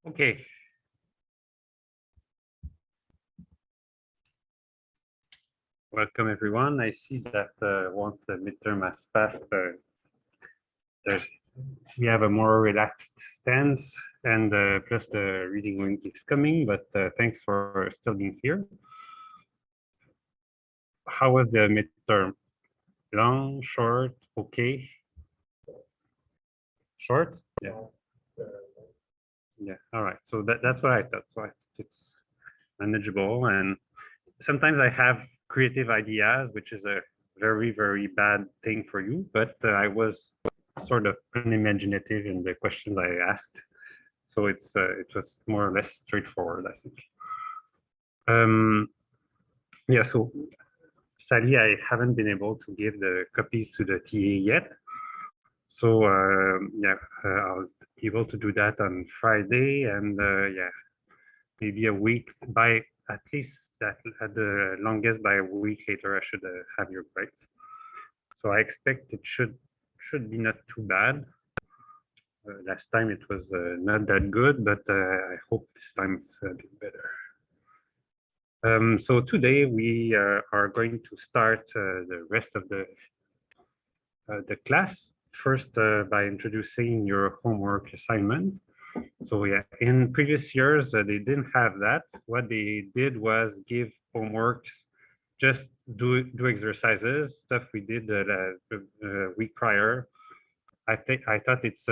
Okay. Welcome, everyone. I see that once the midterm has passed, we have a more relaxed stance, and plus the reading week is coming, but thanks for still being here. How was the midterm? Long, short, okay? Short? Yeah. Yeah, all right. So that's what I thought. So it's manageable, and sometimes I have creative ideas, which is a very, very bad thing for you, but I was sort of unimaginative in the questions I asked. So it was more or less straightforward, I think. Yeah, so sadly, I haven't been able to give the copies to the TA yet. So yeah, I'll be able to do that on Friday, and yeah, maybe a week by at least at the longest by a week later, I should have your grades. So I expect it should be not too bad. Last time it was not that good, but I hope this time it's a bit better. So today we are going to start the rest of the class. First, by introducing your homework assignment. So yeah, in previous years, they didn't have that. What they did was give homeworks, just do exercises, stuff we did the week prior. I thought it's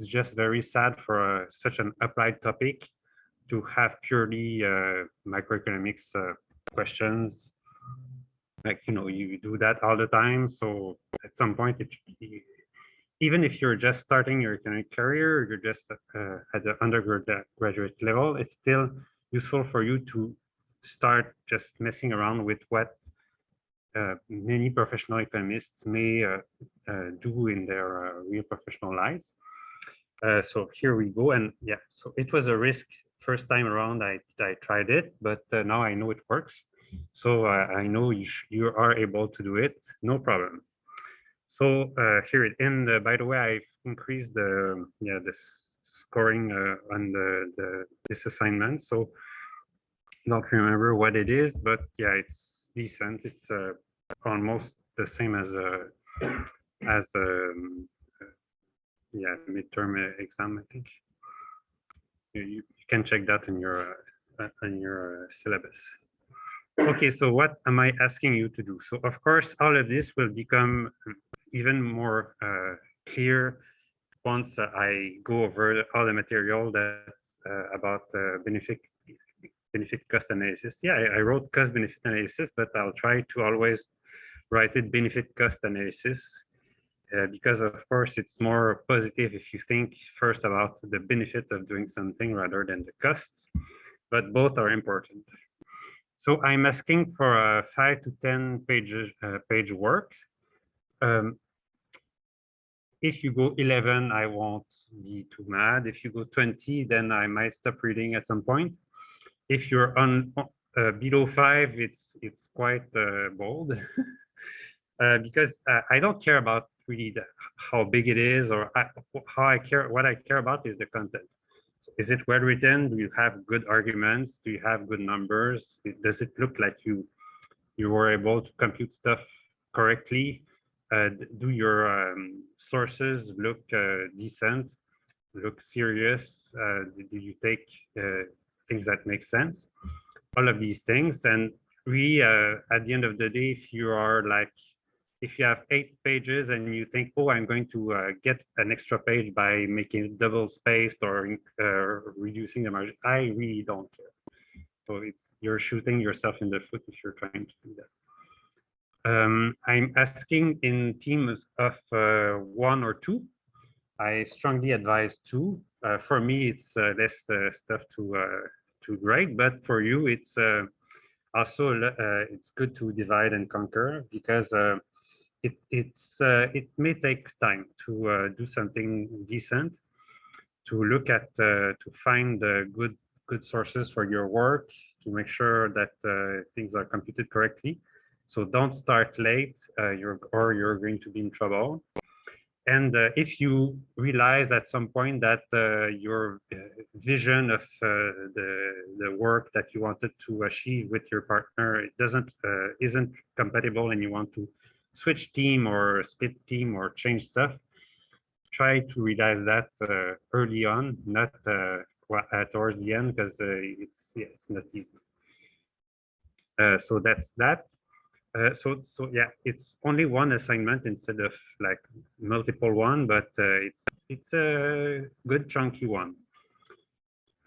just very sad for such an applied topic to have purely microeconomics questions. Like, you do that all the time. So at some point, even if you're just starting your economic career, you're just at the undergraduate level, it's still useful for you to start just messing around with what many professional economists may do in their real professional lives. So here we go. And yeah, so it was a risk first time around. I tried it, but now I know it works. So I know you are able to do it, no problem. So here it and by the way, I've increased the scoring on this assignment. So don't remember what it is, but yeah, it's decent. It's almost the same as yeah, midterm exam, I think. You can check that in your syllabus. Okay, so what am I asking you to do? So of course, all of this will become even more clear once I go over all the material that's about benefit cost analysis. Yeah, I wrote cost benefit analysis, but I'll try to always write it benefit cost analysis because of course it's more positive if you think first about the benefits of doing something rather than the costs, but both are important. So I'm asking for a 5 to 10 page work. If you go 11, I won't be too mad. If you go 20, then I might stop reading at some point. If you're on below 5, it's quite bold because I don't care about really how big it is or how I care. What I care about is the content. So is it well written? Do you have good arguments? Do you have good numbers? Does it look like you were able to compute stuff correctly? Do your sources look decent, look serious? Do you take things that make sense? All of these things. And we, at the end of the day, if you are like, if you have 8 pages and you think, oh, I'm going to get an extra page by making it double spaced or reducing the margin, I really don't care. So you're shooting yourself in the foot if you're trying to do that. I'm asking in teams of 1 or 2. I strongly advise 2. For me, it's less stuff to grade, but for you, it's also it's good to divide and conquer because it may take time to do something decent, to look at to find good sources for your work, to make sure that things are computed correctly. So don't start late, you're going to be in trouble. And if you realize at some point that your vision of the work that you wanted to achieve with your partner isn't compatible, and you want to switch team or split team or change stuff, try to realize that early on, not towards the end, because it's not easy. So that's that. So yeah, it's only one assignment instead of like multiple one, but it's a good chunky one.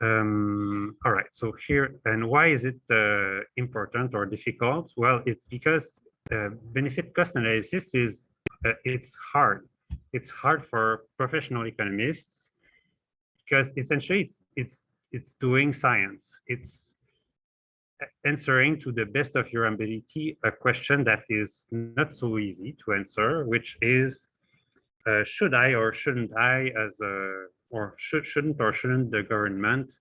All right, so here, and why is it important or difficult? Well, it's because benefit cost analysis is it's hard. It's hard for professional economists because essentially it's doing science. It's answering to the best of your ability a question that is not so easy to answer, which is should I or shouldn't I, as a, or shouldn't the government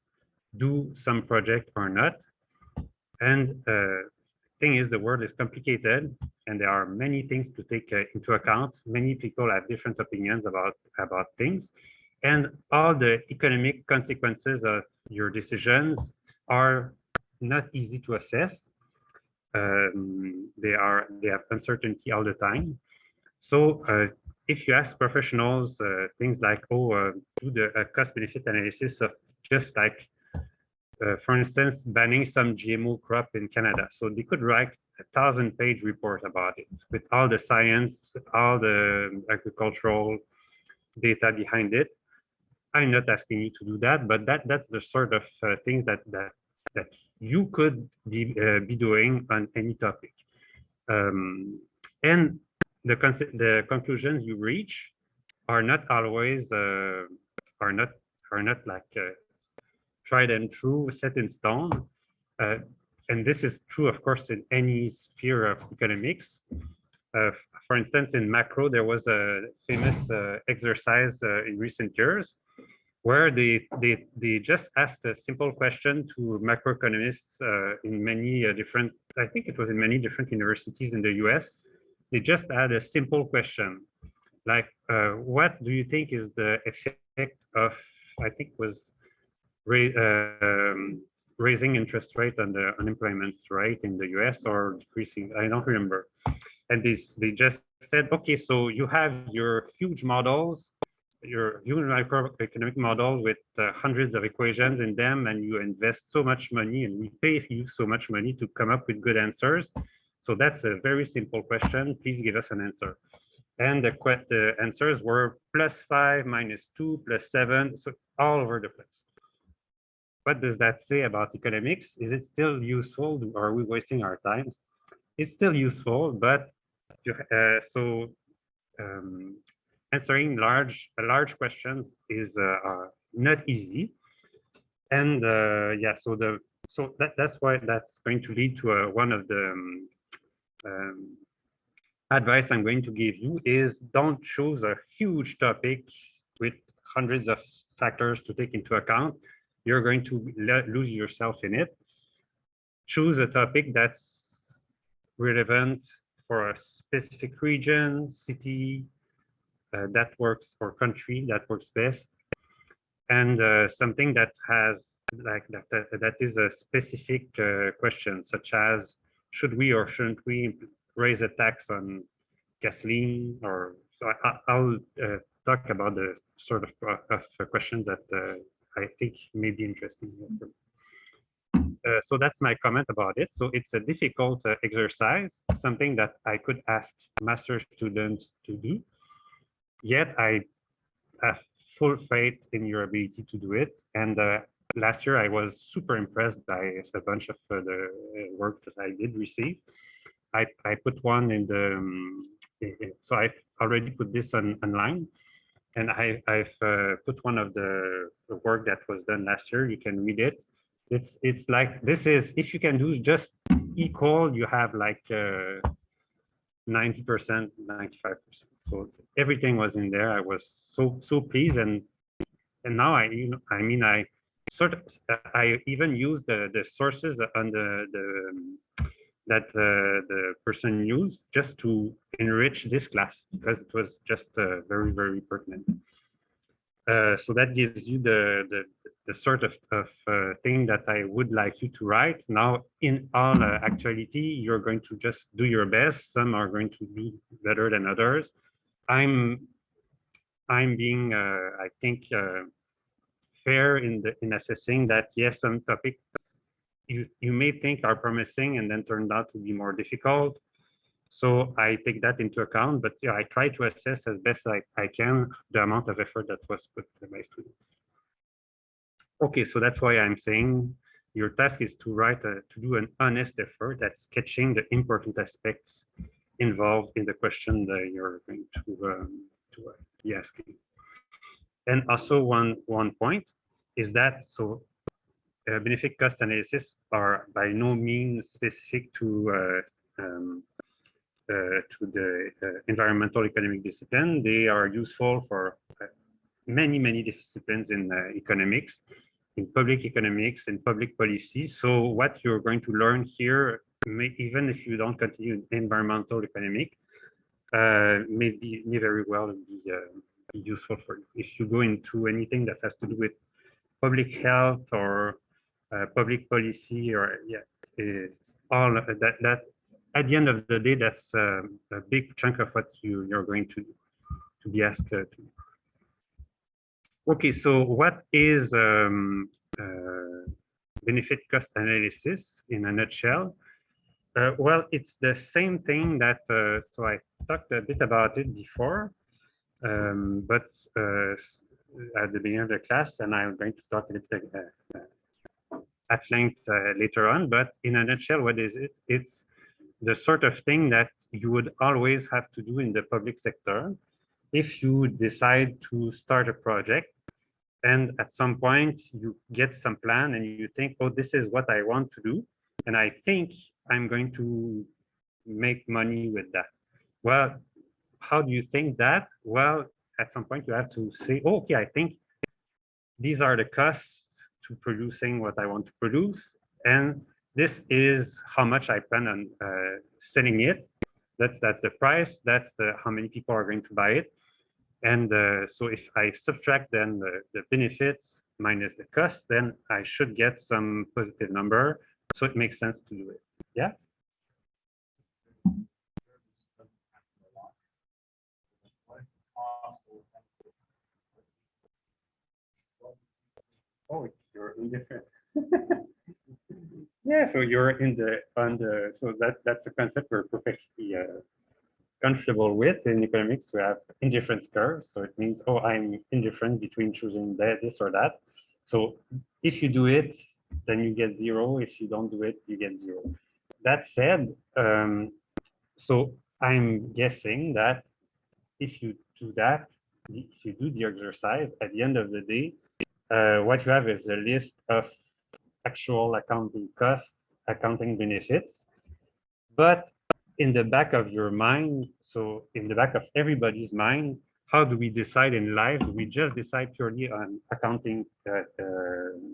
do some project or not? And thing is, the world is complicated, and there are many things to take into account. Many people have different opinions about things, and all the economic consequences of your decisions are not easy to assess. They have uncertainty all the time. So if you ask professionals things like, oh, do the cost benefit analysis of just like, for instance, banning some GMO crop in Canada. So they could write a 1,000-page report about it with all the science, all the agricultural data behind it. I'm not asking you to do that, but that's the sort of things that you could be doing on any topic. And the conclusions you reach are not always are not like tried and true, set in stone. And this is true, of course, in any sphere of economics. For instance, in macro, there was a famous exercise in recent years where they just asked a simple question to macroeconomists in many different, I think it was in many different universities in the US. They just had a simple question, like, what do you think is the effect of, I think was raising interest rate on the unemployment rate in the US or decreasing, I don't remember. And they just said, okay, so you have your huge models, your human macroeconomic model with hundreds of equations in them, and you invest so much money and we pay you so much money to come up with good answers. So that's a very simple question. Please give us an answer. And the answers were +5, -2, +7, so all over the place. What does that say about economics? Is it still useful, or are we wasting our time? It's still useful, but answering large questions is not easy. And yeah, so that's why that's going to lead to one of the advice I'm going to give you is don't choose a huge topic with hundreds of factors to take into account. You're going to lose yourself in it. Choose a topic that's relevant for a specific region, city, that works, or country that works best, and something that has like that is a specific question, such as should we or shouldn't we raise a tax on gasoline? Or so I'll talk about the sort of questions that I think may be interesting. So that's my comment about it. So it's a difficult exercise, something that I could ask master students to do. Yet I have full faith in your ability to do it. And last year I was super impressed by a bunch of the work that I did receive. I put one in the, so I've already put this online. And I've put one of the work that was done last year. You can read it. It's like, this is, if you can do just equal, you have like 90%, 95%. So everything was in there. I was so pleased, and now I sort of I even use the sources on the that the person used just to enrich this class because it was just very, very pertinent. So that gives you the sort of thing that I would like you to write. Now, in all actuality, you're going to just do your best. Some are going to do better than others. I'm being, I think, fair in assessing that yes, some topics you may think are promising and then turned out to be more difficult. So I take that into account, but yeah, I try to assess as best I can the amount of effort that was put by students. Okay, so that's why I'm saying your task is to to do an honest effort at sketching the important aspects involved in the question that you're going to be asking. And also one point is that benefit cost analysis are by no means specific to the environmental economic discipline. They are useful for many disciplines in economics, in public economics, and public policy. So what you're going to learn here, even if you don't continue in environmental economic, may very well be useful for you. If you go into anything that has to do with public health or public policy, or yeah, it's all that at the end of the day, that's a big chunk of what you're going to be asked to do. Okay, so what is benefit cost analysis in a nutshell? Well, it's the same thing that, so I talked a bit about it before, but at the beginning of the class, and I'm going to talk a little at length later on, but in a nutshell, what is it? It's the sort of thing that you would always have to do in the public sector if you decide to start a project and at some point you get some plan and you think, oh, this is what I want to do, and I think I'm going to make money with that. Well, how do you think that? Well, at some point you have to say, oh, okay, I think these are the costs to producing what I want to produce, and this is how much I plan on selling it. That's the price. That's how many people are going to buy it. And so if I subtract then the benefits minus the cost, then I should get some positive number. So it makes sense to do it. Yeah. Oh, you're indifferent. Yeah, so you're so that's a concept we're perfectly comfortable with. In economics, we have indifference curves. So it means, oh, I'm indifferent between choosing this or that. So if you do it, then you get 0. If you don't do it, you get 0. That said, so I'm guessing that if you do that, if you do the exercise, at the end of the day, what you have is a list of actual accounting costs, accounting benefits, but in the back of your mind, so in the back of everybody's mind, how do we decide in life? Do we just decide purely on accounting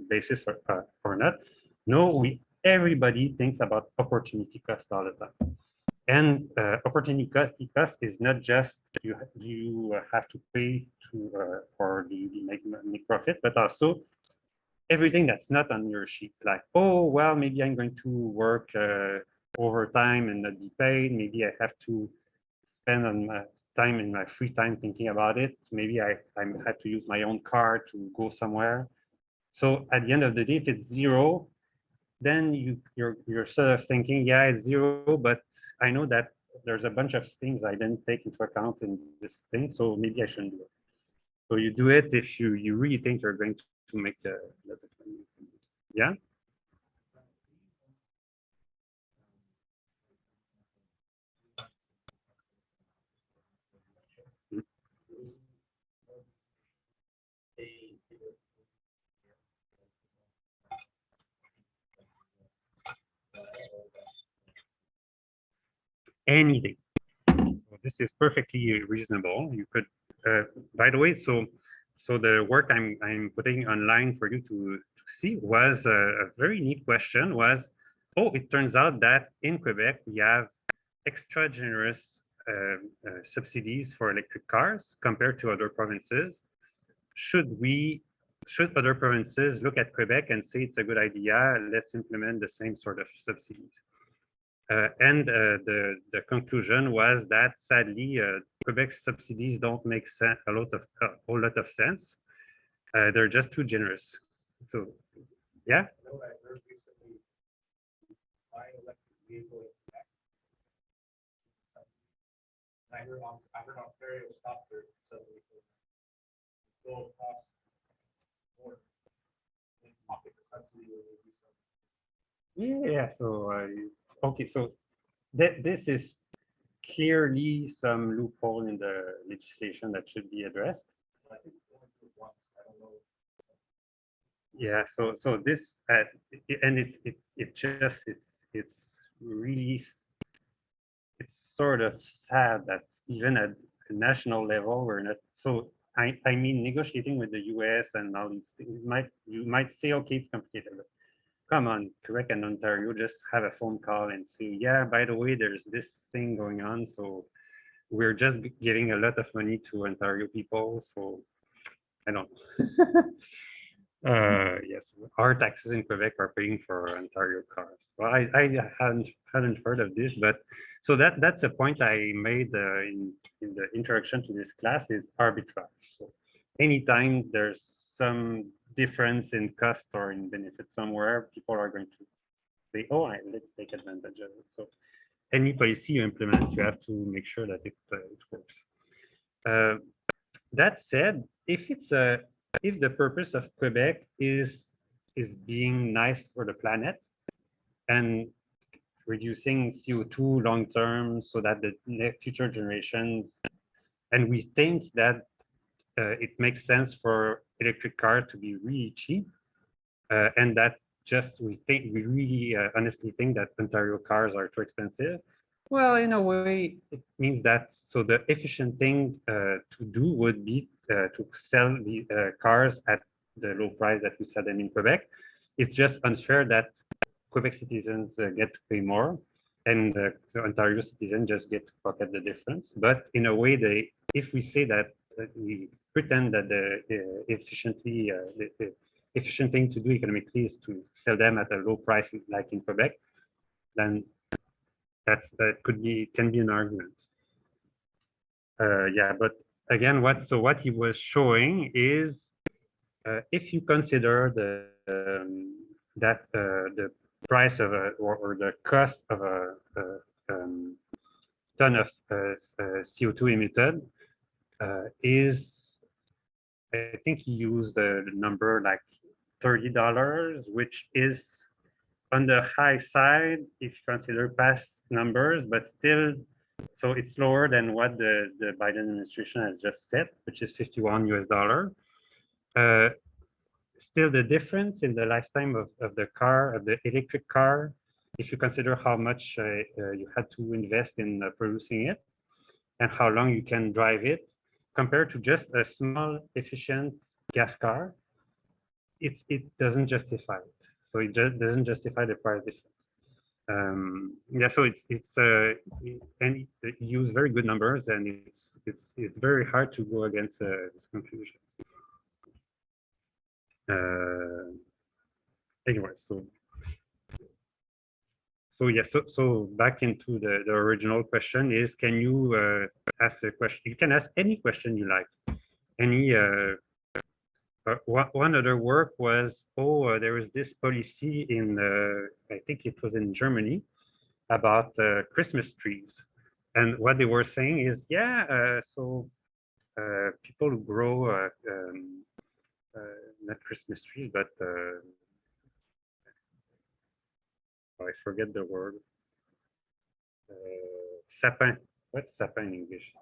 basis or not? No, everybody thinks about opportunity cost all the time. And opportunity cost is not just you have to pay for the make profit, but also everything that's not on your sheet. Like, oh, well, maybe I'm going to work overtime and not be paid. Maybe I have to spend on my time in my free time thinking about it. Maybe I had to use my own car to go somewhere. So at the end of the day, if it's 0, then you're sort of thinking, yeah, it's 0, but I know that there's a bunch of things I didn't take into account in this thing, so maybe I shouldn't do it. So you do it if you really think you're going to make the yeah. Anything. This is perfectly reasonable. You could, by the way, so the work I'm putting online for you to see was a very neat question. Was, oh, it turns out that in Quebec we have extra generous subsidies for electric cars compared to other provinces, should other provinces look at Quebec and say it's a good idea, let's implement the same sort of subsidies? And the conclusion was that sadly, Quebec's subsidies don't make a whole lot of sense. They're just too generous. So, yeah. I heard Ontario stopped their subsidy for low cost or pocket the subsidy or do something. Yeah. So, okay. So this is clearly some loophole in the legislation that should be addressed. I think once, I don't know. Yeah. So this and it just it's really it's sort of sad that even at a national level, we're not. So I mean, negotiating with the US and all these things, you might say, okay, it's complicated, but come on, Quebec and Ontario, just have a phone call and say, yeah, by the way, there's this thing going on. So we're just giving a lot of money to Ontario people. So I don't know. Yes, our taxes in Quebec are paying for Ontario cars. Well, I hadn't heard of this, but so that's a point I made in the introduction to this class is arbitrage. So anytime there's some difference in cost or in benefit somewhere, people are going to say, oh, let's take advantage of it. So any policy you implement, you have to make sure that it works. That said, if the purpose of Quebec is being nice for the planet and reducing CO2 long term so that the future generations, and we think that it makes sense for electric car to be really cheap, and that we really honestly think that Ontario cars are too expensive. Well, in a way, it means that so the efficient thing to do would be to sell the cars at the low price that we sell them in Quebec. It's just unfair that Quebec citizens get to pay more, and the Ontario citizens just get to pocket the difference. But in a way, if we say that we pretend that the efficient thing to do economically is to sell them at a low price, like in Quebec, then that can be an argument. Yeah, but again, what he was showing is if you consider the price of or the cost of a ton of CO2 emitted is, I think he used the number like $30, which is on the high side if you consider past numbers, but still, so it's lower than what the Biden administration has just set, which is $51 US. Still, the difference in the lifetime of the car, of the electric car, if you consider how much you had to invest in producing it and how long you can drive it, compared to just a small, efficient gas car, it doesn't justify it. So it just doesn't justify the price difference. Yeah, so and it use very good numbers, and it's very hard to go against these conclusions. Anyway, so yeah, so back into the original question is, can you ask a question? You can ask any question you like. Any one other work was, there was this policy in, I think it was in Germany, about Christmas trees. And what they were saying is, yeah, so people grow not Christmas trees, but I forget the word. Sapin. What's sapin in English?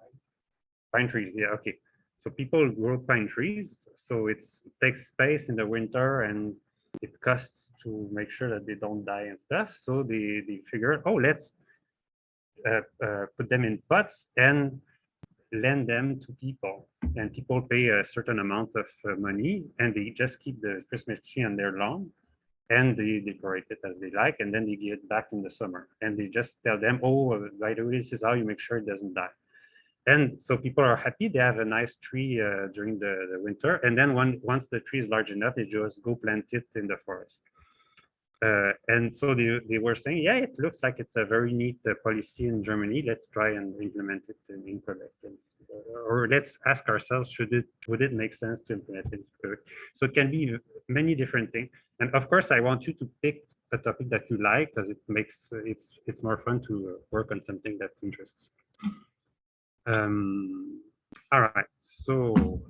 Pine trees. Yeah. Okay. So people grow pine trees. So it takes space in the winter, and it costs to make sure that they don't die and stuff. So they figure, oh, let's put them in pots and lend them to people, and people pay a certain amount of money, and they just keep the Christmas tree on their lawn. and they decorate it as they like, and then they give it back in the summer. And they just tell them, oh, by the way, this is how you make sure it doesn't die. And so people are happy. They have a nice tree during the winter. And then once the tree is large enough, they just go plant it in the forest. And so they were saying, yeah, it looks like it's a very neat policy in Germany. Let's try and implement it in Quebec. Or let's ask ourselves, would it make sense to implement it in Quebec? So it can be many different things. And of course, I want you to pick a topic that you like, because it makes it's more fun to work on something that interests you. All right, so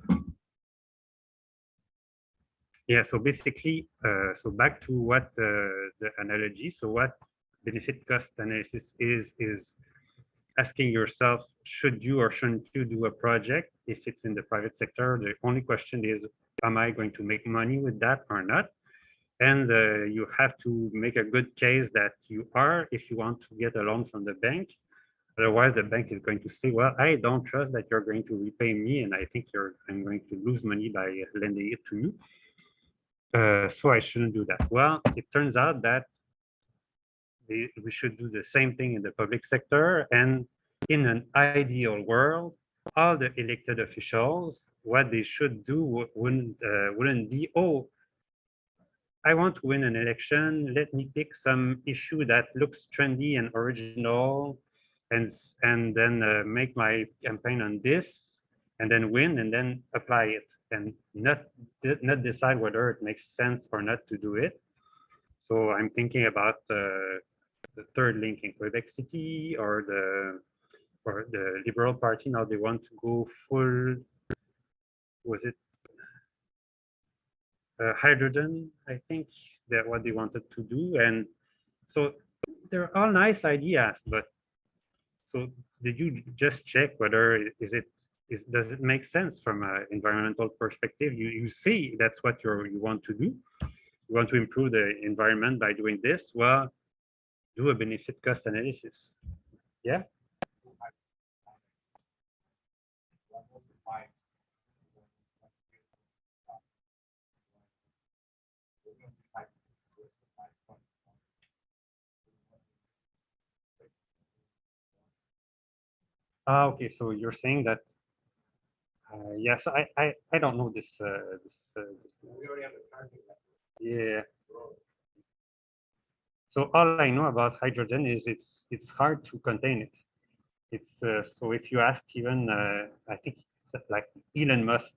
yeah, so basically, so back to what the analogy. So what benefit cost analysis is asking yourself, should you or shouldn't you do a project if it's in the private sector? The only question is, am I going to make money with that or not? And you have to make a good case that you are if you want to get a loan from the bank. Otherwise, the bank is going to say, well, I don't trust that you're going to repay me, and I think I'm going to lose money by lending it to you. So I shouldn't do that. Well, it turns out that we should do the same thing in the public sector. And in an ideal world, all the elected officials, what they should do wouldn't be, oh, I want to win an election. Let me pick some issue that looks trendy and original, and then make my campaign on this, and then win, and then apply it, and not decide whether it makes sense or not to do it. So I'm thinking about the third link in Quebec City, or the Liberal Party. Now they want to go full. Was it hydrogen? I think that what they wanted to do, and so they're all nice ideas, but so did you just check whether does it make sense from an environmental perspective? You see that's what you want to do. You want to improve the environment by doing this. Well, do a benefit cost analysis. Yeah. Okay, so you're saying that yeah, so I don't know this We already have the target. yeah. So all I know about hydrogen is it's hard to contain it. It's so if you ask even I think like Elon Musk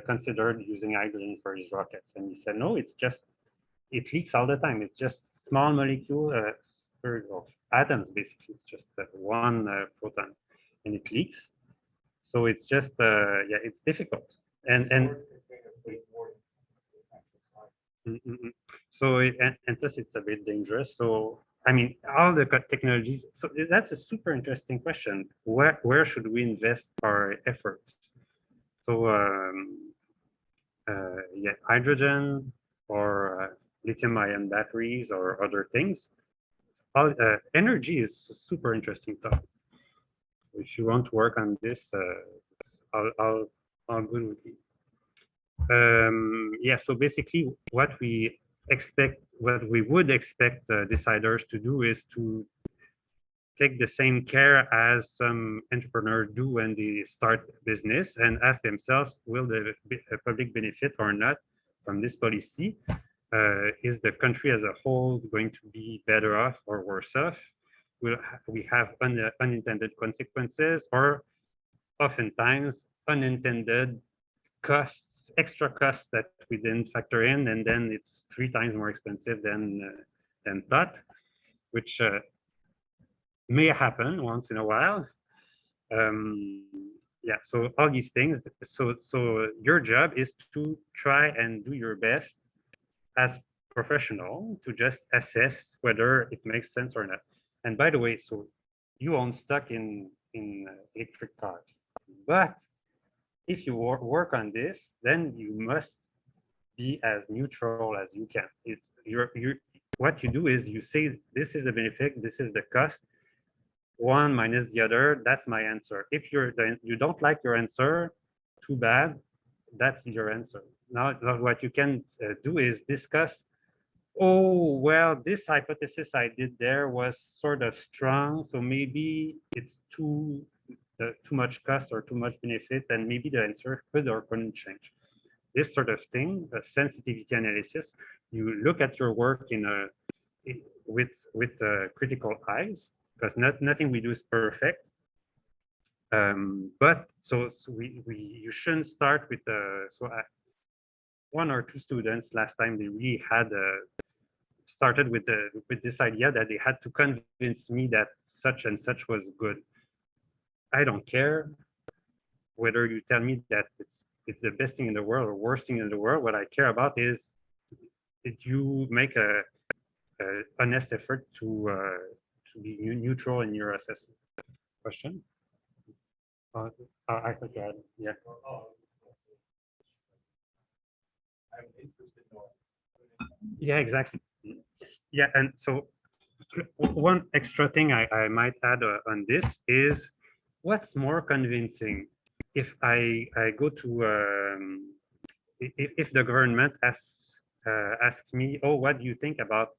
considered using hydrogen for his rockets, and he said no, it's just it leaks all the time. It's just small molecule of atoms basically. It's just one proton, and it leaks. So it's just yeah, it's difficult. And so and plus it's a bit dangerous. So I mean, all the technologies. So that's a super interesting question. Where should we invest our efforts? So yeah, hydrogen or lithium-ion batteries or other things. All, energy is a super interesting topic. If you want to work on this, I'll good with you. Yeah, so basically what we would expect deciders to do is to take the same care as some entrepreneurs do when they start business, and ask themselves, will the public benefit or not from this policy? Is the country as a whole going to be better off or worse off? Will we have unintended consequences, or oftentimes unintended costs, extra costs that we didn't factor in, and then it's 3 times more expensive than thought, which may happen once in a while. Yeah, so all these things. So your job is to try and do your best as professional to just assess whether it makes sense or not. And by the way, so you own stock in electric cars, but if you work on this, then you must be as neutral as you can. It's what you do is you say, this is the benefit, this is the cost, one minus the other, that's my answer. If you don't like your answer, too bad, that's your answer. Now what you can do is discuss oh, well, this hypothesis I did there was sort of strong, so maybe it's too much cost or too much benefit, and maybe the answer could or couldn't change. This sort of thing, the sensitivity analysis, you look at your work with critical eyes, because nothing we do is perfect. But you shouldn't start with one or two students last time they really had started with this idea that they had to convince me that such and such was good. I don't care whether you tell me that it's the best thing in the world or worst thing in the world. What I care about is, did you make a honest effort to be neutral in your assessment? Question? I think yeah. I'm interested in more. Yeah, exactly. Yeah, and so one extra thing I might add on this is, what's more convincing? If I go to if the government asks me, oh, what do you think about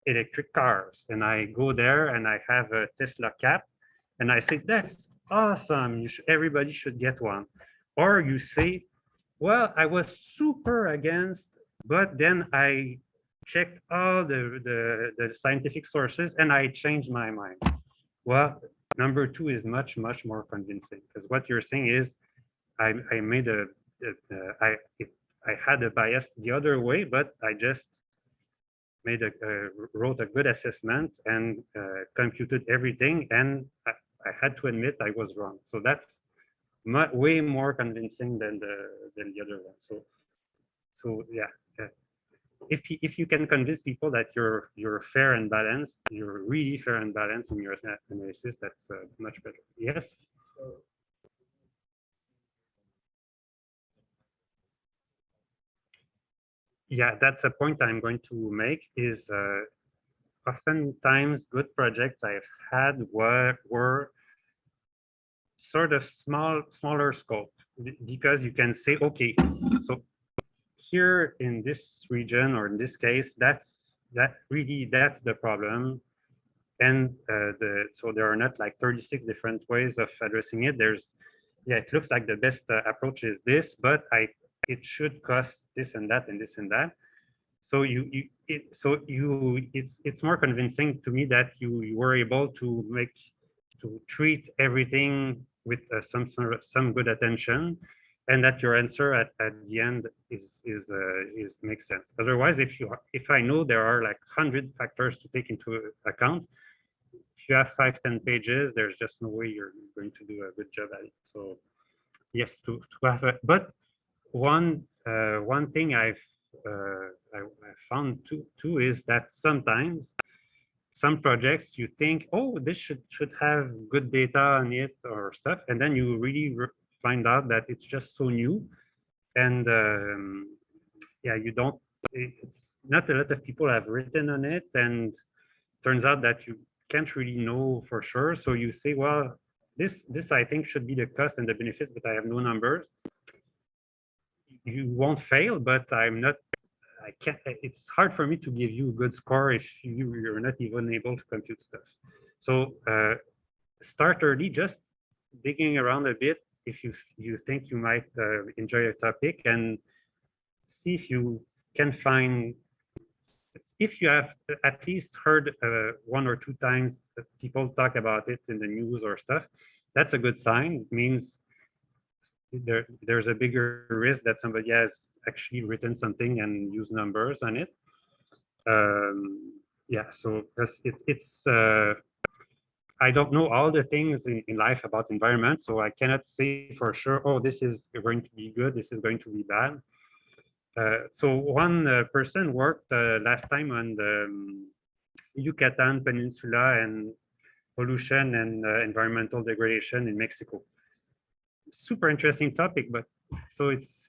electric cars? And I go there and I have a Tesla cap, and I say, that's awesome. Everybody should get one. Or you say, well, I was super against, but then I checked all the scientific sources and I changed my mind. Well, number two is much, much more convincing, because what you're saying is, I made I had a bias the other way, but I just wrote a good assessment and computed everything, and I had to admit I was wrong. So that's way more convincing than the other one. So yeah, if you can convince people that you're fair and balanced, you're really fair and balanced in your analysis, that's much better. Yes. Yeah, that's a point I'm going to make. Is oftentimes good projects I've had were sort of smaller scope, because you can say, okay, so here in this region, or in this case, that's the problem. And so there are not like 36 different ways of addressing it. Yeah, it looks like the best approach is this, but it should cost this and that and this and that. So it's more convincing to me that you were able to treat everything with some good attention, and that your answer at the end is makes sense. Otherwise, if I know there are like 100 factors to take into account, if you have 5-10 pages, there's just no way you're going to do a good job at it. So yes, to have but one thing I found too is that sometimes some projects you think, oh, this should have good data on it or stuff, and then you really find out that it's just so new, and yeah, you don't. It's not a lot of people have written on it, and turns out that you can't really know for sure. So you say, well, this I think should be the cost and the benefits, but I have no numbers. You won't fail, but I can't. It's hard for me to give you a good score if you're not even able to compute stuff. So start early, just digging around a bit if you think you might enjoy a topic, and see if you can find. If you have at least heard one or two times people talk about it in the news or stuff, that's a good sign. It means there's a bigger risk that somebody has actually written something and used numbers on it. Yeah, so it's I don't know all the things in life about environment, so I cannot say for sure, oh, this is going to be good, this is going to be bad. So one person worked last time on the Yucatan Peninsula and pollution and environmental degradation in Mexico. Super interesting topic, but so it's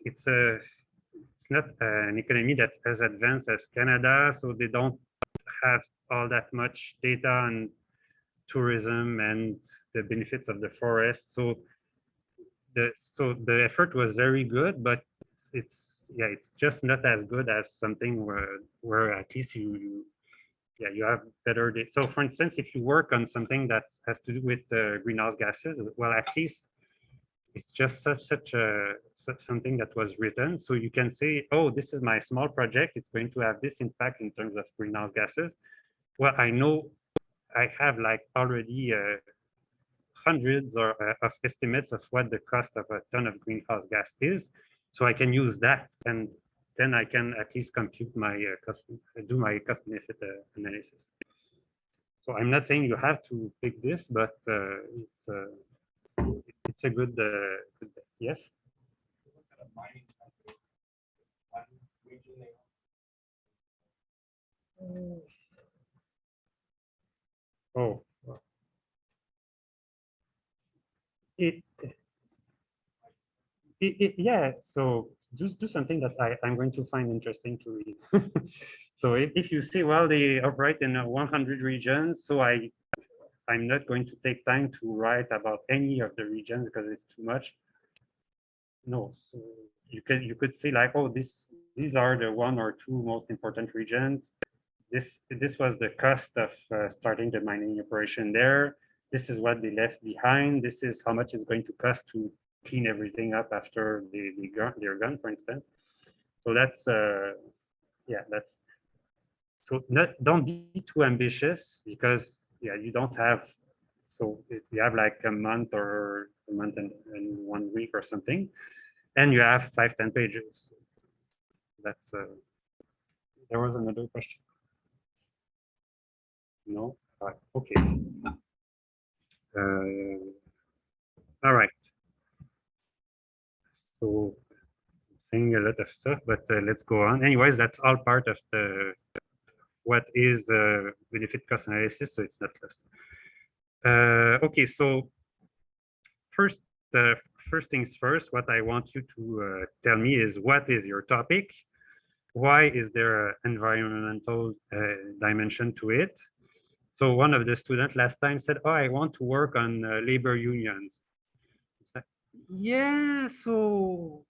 not an economy that's as advanced as Canada, so they don't have all that much data on tourism and the benefits of the forest. So the effort was very good, but it's it's just not as good as something where at least you have better data. So for instance, if you work on something that has to do with greenhouse gases, well, at least it's just such something that was written. So you can say, oh, this is my small project. It's going to have this impact in terms of greenhouse gases. Well, I know I have like already hundreds of estimates of what the cost of a ton of greenhouse gas is. So I can use that, and then I can at least compute my do my cost benefit analysis. So I'm not saying you have to pick this, but it's a good yes. What kind of mining company? One region they Oh, it, yeah. So do something that I'm going to find interesting to read. So if you see, well, they operate in 100 regions, so I'm not going to take time to write about any of the regions because it's too much. No, so you could say like, oh, these are the one or two most important regions. This was the cost of starting the mining operation there. This is what they left behind. This is how much it's going to cost to clean everything up after they're gone, for instance. So that's yeah, that's so don't be too ambitious because yeah, you don't have so if you have like a month or a month and 1 week or something, and you have 5-10 pages. That's there was another question. No, okay. All right. So saying a lot of stuff, but let's go on. Anyways, that's all part of the what is benefit cost analysis, so it's not less. Okay, so first, first things first, what I want you to tell me is what is your topic? Why is there an environmental dimension to it? So one of the students last time said, oh, I want to work on labor unions. It's like, yeah, so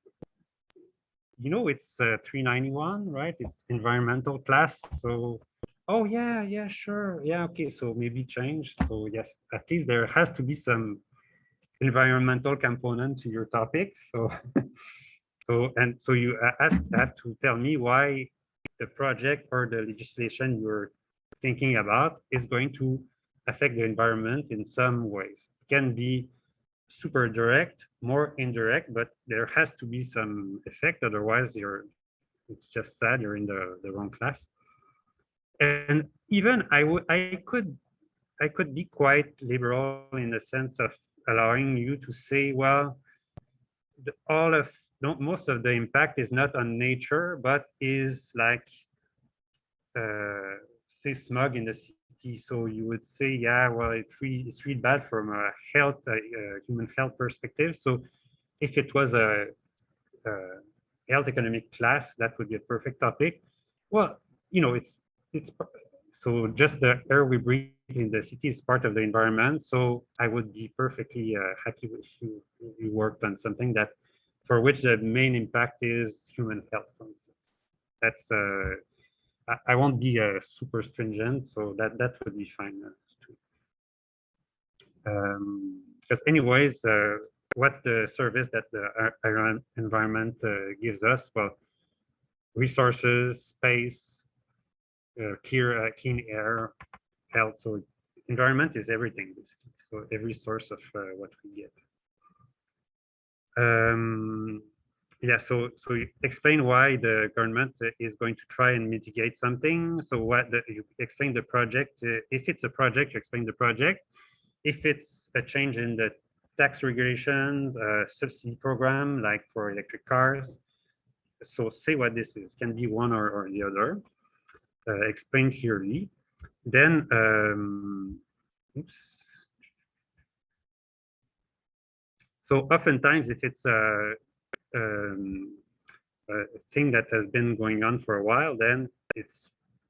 you know, it's 391, right? It's environmental class. So, oh yeah, sure. Yeah, okay. So maybe change. So yes, at least there has to be some environmental component to your topic. So, so you have to tell me why the project or the legislation you're thinking about is going to affect the environment in some ways. It can be super direct, more indirect, but there has to be some effect. Otherwise, it's just sad you're in the wrong class. And even I could be quite liberal in the sense of allowing you to say, well, all of most of the impact is not on nature, but is like say smog in the city. So you would say, yeah, well, it's really bad from a health, human health perspective. So if it was a health economic class, that would be a perfect topic. Well, you know, it's so just the air we breathe in the city is part of the environment. So I would be perfectly happy if you worked on something that for which the main impact is human health, for instance. That's I won't be super stringent, so that would be fine too. Because anyways, what's the service that the environment gives us? Well, resources, space, clean air, health. So environment is everything, basically. So every source of what we get. Yeah, so you explain why the government is going to try and mitigate something. So you explain the project. If it's a project, you explain the project. If it's a change in the tax regulations, subsidy program, like for electric cars. So say what this is, can be one or the other, explain clearly. Then, oops. So oftentimes if it's a thing that has been going on for a while, then it's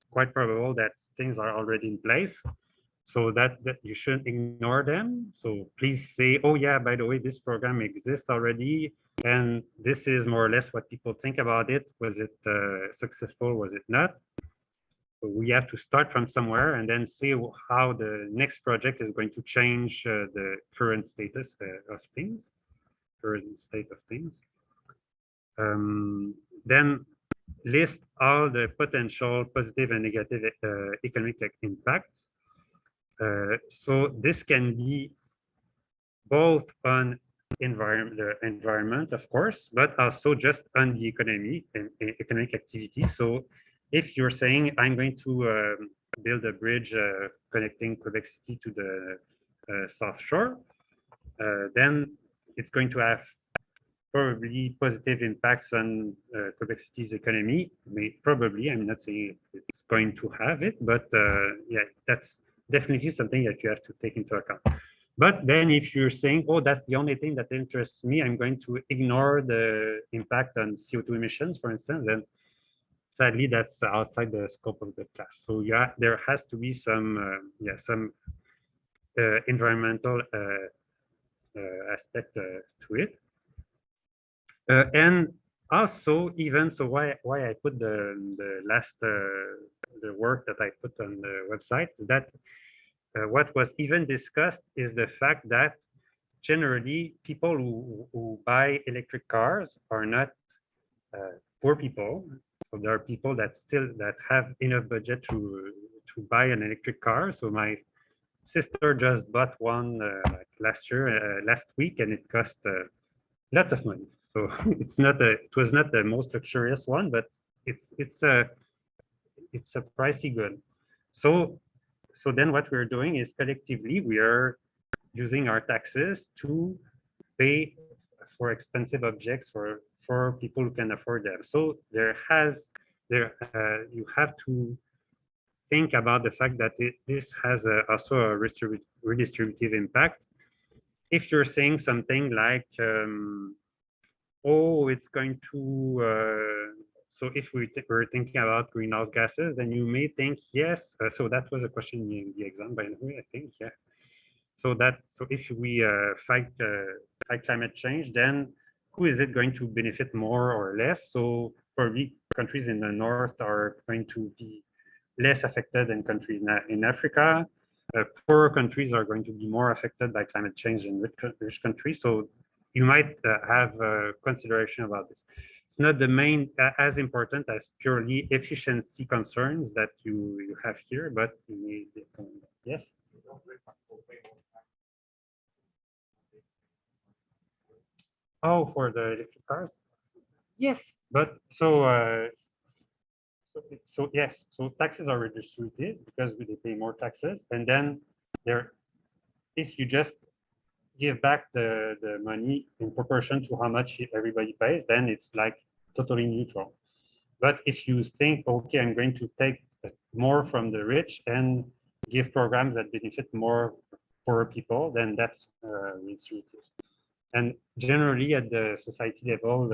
quite probable that things are already in place. So that you shouldn't ignore them. So please say, oh yeah, by the way, this program exists already. And this is more or less what people think about it. Was it successful? Was it not? So we have to start from somewhere and then see how the next project is going to change the current status of things, current state of things. Then list all the potential positive and negative economic impacts. So this can be both on the environment, of course, but also just on the economy and economic activity. So if you're saying I'm going to build a bridge connecting Quebec City to the South Shore, then it's going to have probably positive impacts on Quebec City's economy. Probably, I'm not saying it's going to have it, but yeah, that's definitely something that you have to take into account. But then if you're saying, oh, that's the only thing that interests me, I'm going to ignore the impact on CO2 emissions, for instance, then sadly, that's outside the scope of the class. So yeah, there has to be some, environmental aspect to it. And also, even so, why I put the last the work that I put on the website is that what was even discussed is the fact that generally people who buy electric cars are not poor people. So there are people that have enough budget to buy an electric car. So my sister just bought one like last week, and it cost lots of money. So it was not the most luxurious one, but it's a pricey good. So then what we're doing is collectively we are using our taxes to pay for expensive objects for people who can afford them. So you have to think about the fact that this has also a redistributive impact. If you're saying something like, oh, it's going to, so if we're thinking about greenhouse gases, then you may think, yes, so that was a question in the exam, by the way, I think, yeah. So if we fight climate change, then who is it going to benefit more or less? So probably countries in the north are going to be less affected than countries in Africa. Poorer countries are going to be more affected by climate change than rich countries. So you might have consideration about this. It's not the main as important as purely efficiency concerns that you have here, but you need, yes. Oh, for the electric cars? Yes, but so yes, so taxes are redistributed because they pay more taxes, and then if you just give back the money in proportion to how much everybody pays, then it's like totally neutral. But if you think, okay, I'm going to take more from the rich and give programs that benefit more poorer people, then that's redistributive. And generally, at the society level,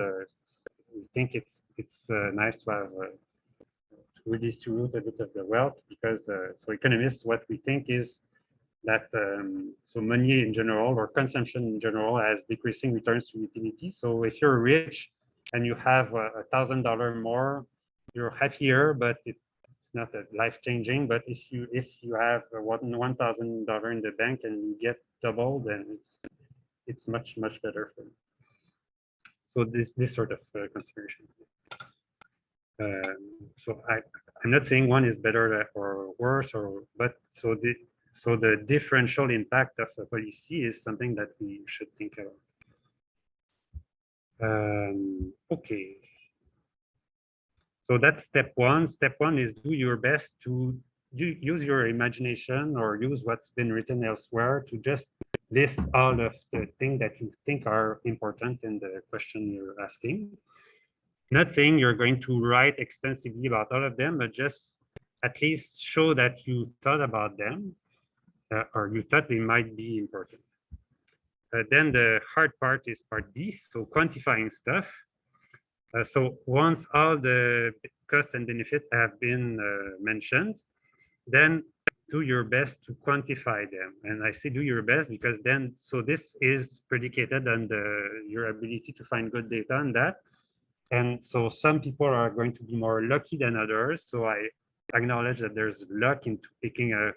we think it's nice to have to redistribute a bit of the wealth because so economists, what we think is that so money in general or consumption in general has decreasing returns to utility. So if you're rich and you have $1,000 more, you're happier, but it's not life-changing. But if you have $1,000 in the bank and you get double, then it's much better for you. So this sort of consideration. So I'm not saying one is better or worse, but so the differential impact of a policy is something that we should think about. Okay. So that's step one. Step one is do your best to use your imagination or use what's been written elsewhere to just list all of the things that you think are important in the question you're asking. Not saying you're going to write extensively about all of them, but just at least show that you thought about them or you thought they might be important. Then the hard part is part B, so quantifying stuff. So once all the costs and benefits have been mentioned, then do your best to quantify them. And I say do your best because then, so this is predicated on your ability to find good data on that. And so some people are going to be more lucky than others. So I acknowledge that there's luck into picking a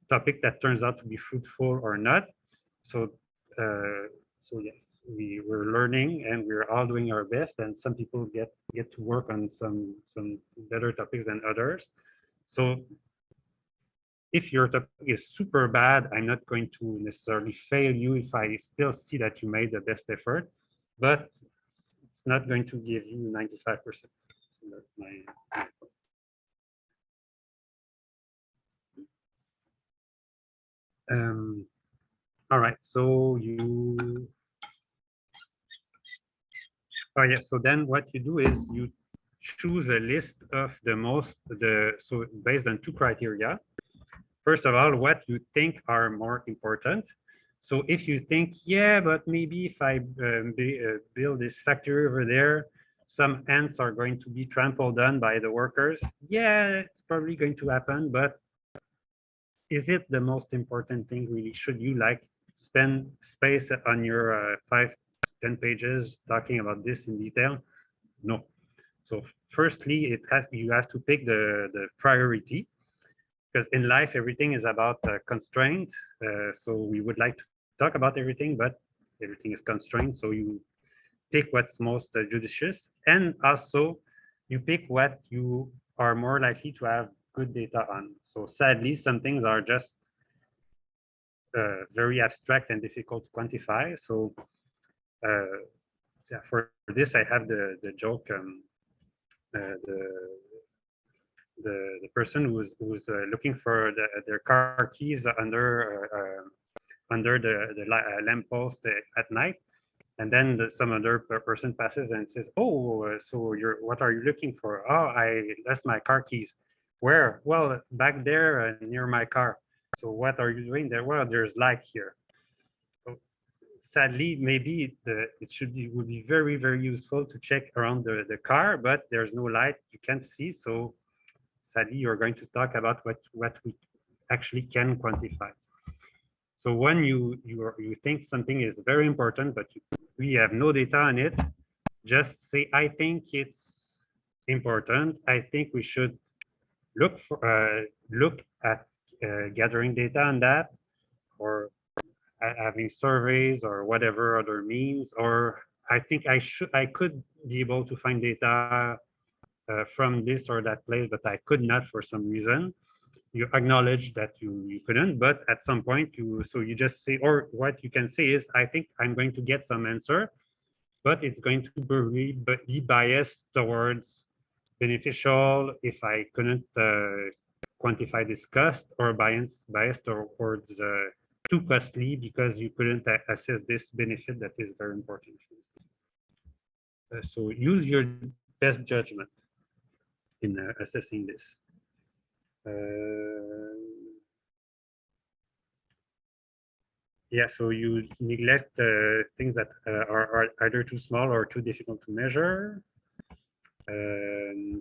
topic that turns out to be fruitful or not. So, so yes, we're learning and we're all doing our best. And some people get to work on some better topics than others. So if your topic is super bad, I'm not going to necessarily fail you if I still see that you made the best effort, but it's not going to give you 95%. So that's my all right, so oh yeah, so then what you do is you choose a list of so based on two criteria. First of all, what you think are more important. So if you think, yeah, but maybe if I build this factory over there, some ants are going to be trampled on by the workers. Yeah, it's probably going to happen, but is it the most important thing really? Should you like spend space on your 5 to 10 pages talking about this in detail? No. So firstly, you have to pick the priority, because in life everything is about constraint. So we would like to talk about everything, but everything is constrained. So you pick what's most judicious, and also you pick what you are more likely to have good data on. So sadly, some things are just very abstract and difficult to quantify. So yeah, for this, I have the joke. Uh, the the person who's looking for their car keys under the lamppost at night, and then some other person passes and says, "Oh, so what are you looking for?" "Oh, I lost my car keys." "Where?" "Well, back there near my car." "So what are you doing there?" "Well, there's light here." So sadly, maybe it would be very useful to check around the car, but there's no light, you can't see. So sadly, you're going to talk about what we actually can quantify. So when you think something is very important, but we have no data on it, just say, I think it's important. I think we should look at gathering data on that, or having surveys or whatever other means, or I think I could be able to find data from this or that place, but I could not for some reason. You acknowledge that you couldn't, but at some point you just say, or what you can say is, I think I'm going to get some answer, but it's going to be biased towards beneficial if I couldn't quantify this cost, or biased towards too costly because you couldn't assess this benefit that is very important. So use your best judgment in assessing this. Yeah, so you neglect things that are either too small or too difficult to measure.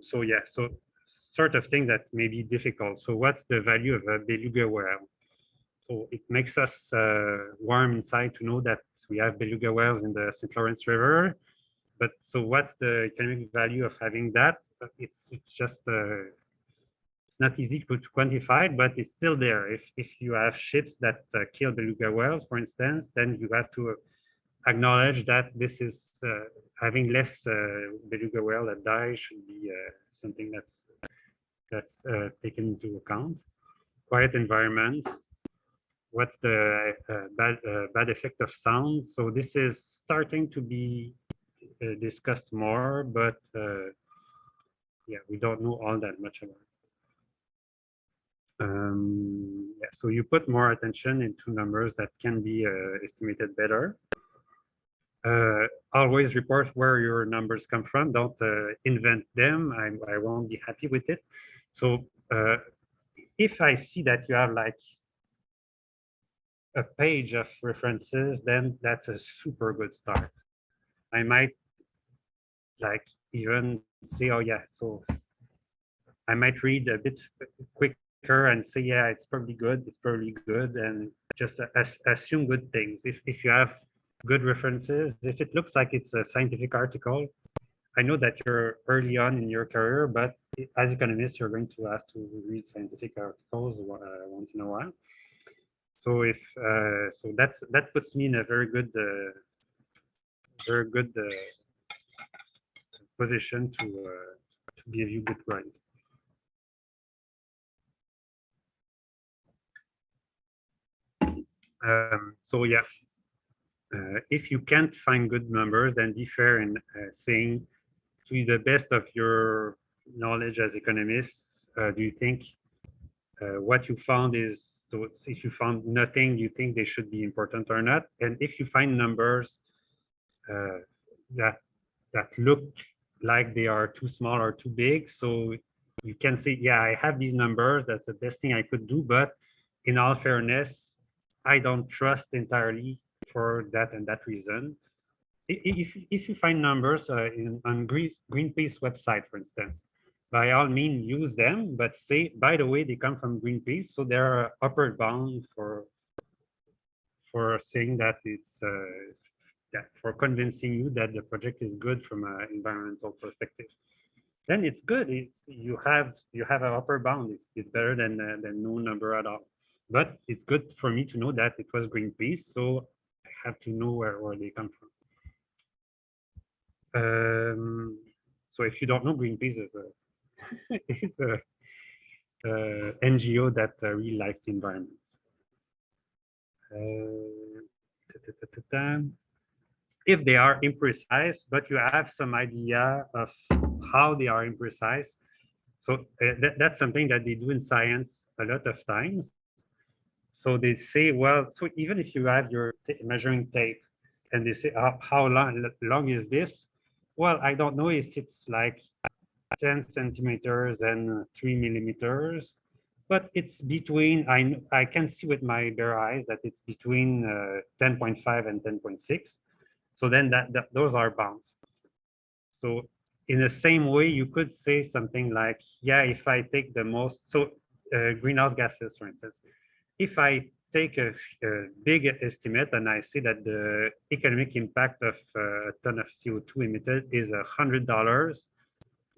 So yeah, so sort of thing that may be difficult. So what's the value of a beluga whale? So it makes us warm inside to know that we have beluga whales in the St. Lawrence River. But so what's the economic value of having that? It's just it's not easy to quantify, but it's still there. If you have ships that kill beluga whales, for instance, then you have to acknowledge that this is having less beluga whale that die should be something that's taken into account. Quiet environment. What's the bad effect of sound? So this is starting to be discussed more, but yeah, we don't know all that much about it. Yeah, so you put more attention into numbers that can be estimated better. Always report where your numbers come from. Don't invent them. I won't be happy with it. So if I see that you have like a page of references, then that's a super good start. I might like even say, oh yeah, so I might read a bit quicker and say, yeah, it's probably good, and just assume good things. If you have good references, if it looks like it's a scientific article, I know that you're early on in your career, but as economists, you're going to have to read scientific articles once in a while. So that puts me in a very good position to give you good grades. So yeah, if you can't find good numbers, then be fair in saying, to the best of your knowledge as economists, do you think what you found is, so if you found nothing, do you think they should be important or not? And if you find numbers uh, that look like they are too small or too big, so you can say, yeah, I have these numbers, that's the best thing I could do, but in all fairness, I don't trust entirely for that and that reason. If you find numbers on Greenpeace website, for instance, by all means use them, but say, by the way, they come from Greenpeace, so there are upper bound for saying that it's for convincing you that the project is good from an environmental perspective. Then it's good. You have an upper bound. It's better than no number at all. But it's good for me to know that it was Greenpeace, so I have to know where they come from. So if you don't know, Greenpeace is is a NGO that really likes the environment. If they are imprecise, but you have some idea of how they are imprecise, so that's something that they do in science a lot of times. So they say, well, so even if you have your measuring tape and they say, how long is this? Well, I don't know if it's like 10 centimeters and 3 millimeters, but it's between, I can see with my bare eyes that it's between 10.5 and 10.6. So then those are bounds. So in the same way, you could say something like, yeah, if I take the most, so greenhouse gases, for instance, if I take a big estimate and I say that the economic impact of a ton of CO2 emitted is $100,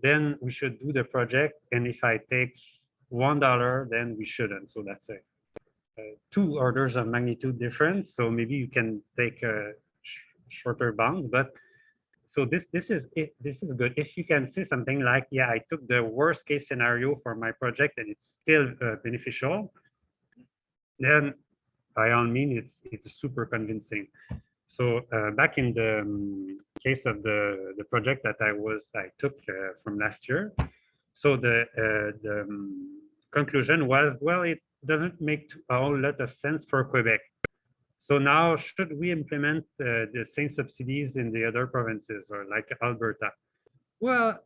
then we should do the project. And if I take $1, then we shouldn't. So that's a 2 orders of magnitude difference. So maybe you can take shorter bounds, but so this is good. If you can say something like, yeah, I took the worst case scenario for my project and it's still beneficial, then by all means it's super convincing. So back in the case of the project that I took from last year, so the conclusion was, well, it doesn't make a whole lot of sense for Quebec. So now, should we implement the same subsidies in the other provinces or like Alberta? Well,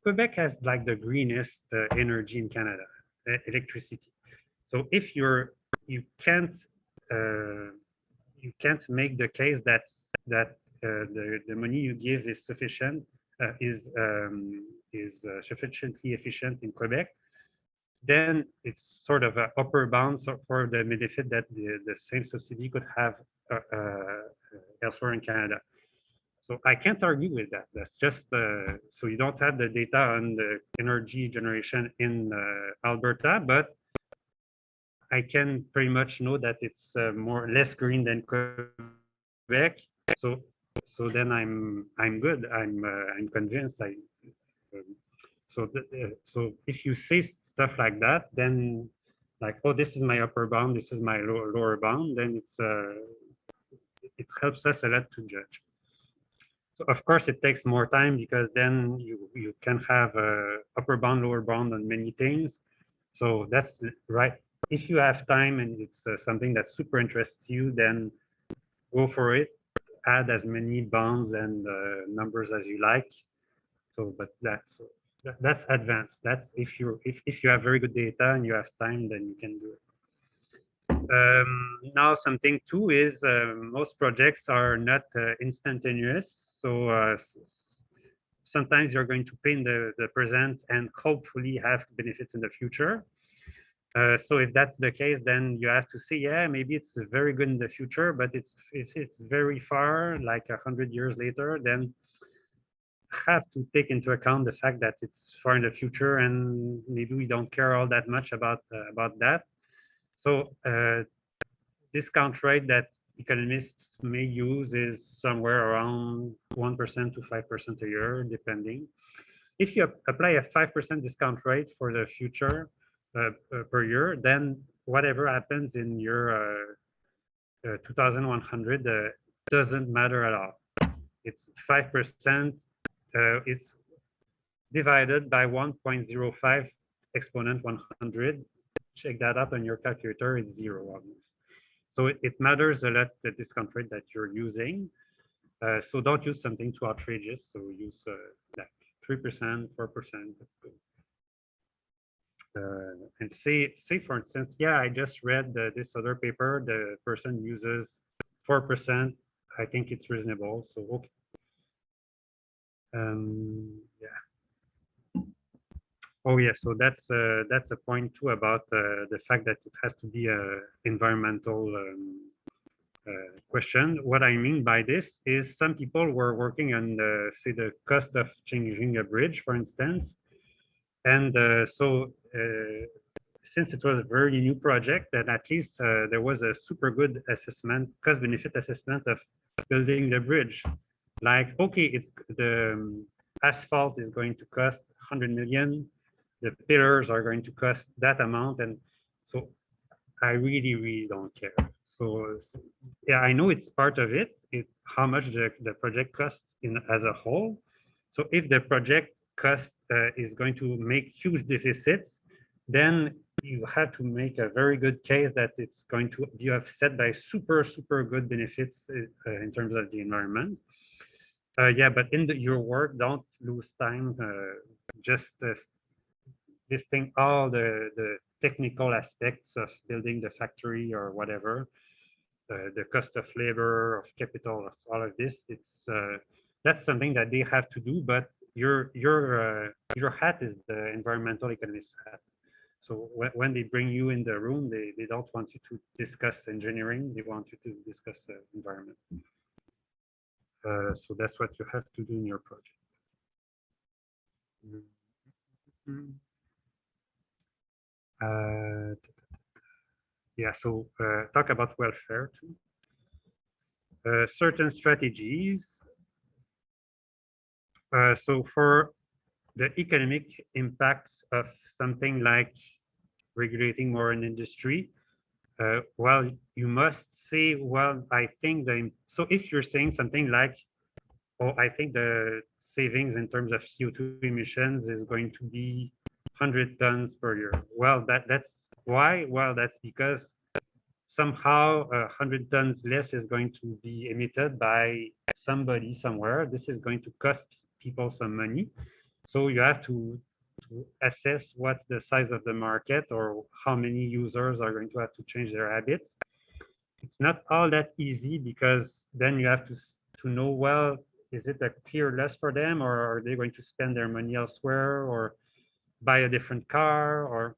Quebec has like the greenest energy in Canada, electricity. So if you can't make the case that the money you give is sufficient, is sufficiently efficient in Quebec, then it's sort of an upper bound for the benefit that the same subsidy could have elsewhere in Canada. So I can't argue with that. That's just, so you don't have the data on the energy generation in Alberta, but I can pretty much know that it's less green than Quebec. So then I'm good. I'm convinced. So if you say stuff like that, then like, oh, this is my upper bound, this is my lower bound, then it helps us a lot to judge. So of course it takes more time because then you can have a upper bound, lower bound on many things. So that's right. If you have time and it's something that super interests you, then go for it. Add as many bounds and numbers as you like. So, but that's advanced. That's if you have very good data and you have time, then you can do it. Now, something too is most projects are not instantaneous. So sometimes you're going to pay in the present and hopefully have benefits in the future. So if that's the case, then you have to say, yeah, maybe it's very good in the future, but if it's very far, like 100 years later, then have to take into account the fact that it's far in the future and maybe we don't care all that much about that. So discount rate that economists may use is somewhere around 1% to 5% a year, depending. If you apply a 5% discount rate for the future per year, then whatever happens in your 2100 doesn't matter at all. It's 5%. It's divided by 1.05 exponent 100. Check that out on your calculator. It's zero almost. So it matters a lot the discount rate that you're using. So don't use something too outrageous. So use like 3%, 4%. That's good. And say for instance, yeah, I just read this other paper. The person uses 4%. I think it's reasonable. So okay. Yeah. Oh yeah. So that's a point too about the fact that it has to be a environmental question. What I mean by this is some people were working on say the cost of changing a bridge, for instance, and since it was a very new project, then at least there was a super good assessment, cost benefit assessment of building the bridge. Like, okay, it's the asphalt is going to cost 100 million. The pillars are going to cost that amount, and so I really don't care. So yeah, I know it's part of it. How much the project costs as a whole. So if the project cost is going to make huge deficits, then you have to make a very good case that it's going to be offset by super good benefits in terms of the environment. Yeah, but in your work, don't lose time just listing all the technical aspects of building the factory or whatever, the cost of labor, of capital, of all of this. It's that's something that they have to do, but your hat is the environmental economist hat. So when they bring you in the room, they don't want you to discuss engineering. They want you to discuss the environment. So that's what you have to do in your project. Yeah, so talk about welfare too. Certain strategies. So for the economic impacts of something like regulating more an industry, well, you must say, well, I think so if you're saying something like, oh, I think the savings in terms of CO2 emissions is going to be 100 tons per year. Well, that's why? Well, that's because somehow 100 tons less is going to be emitted by somebody somewhere. This is going to cost people some money. So you have to assess what's the size of the market or how many users are going to have to change their habits. It's not all that easy because then you have to know, well, is it a clear loss for them, or are they going to spend their money elsewhere or buy a different car? Or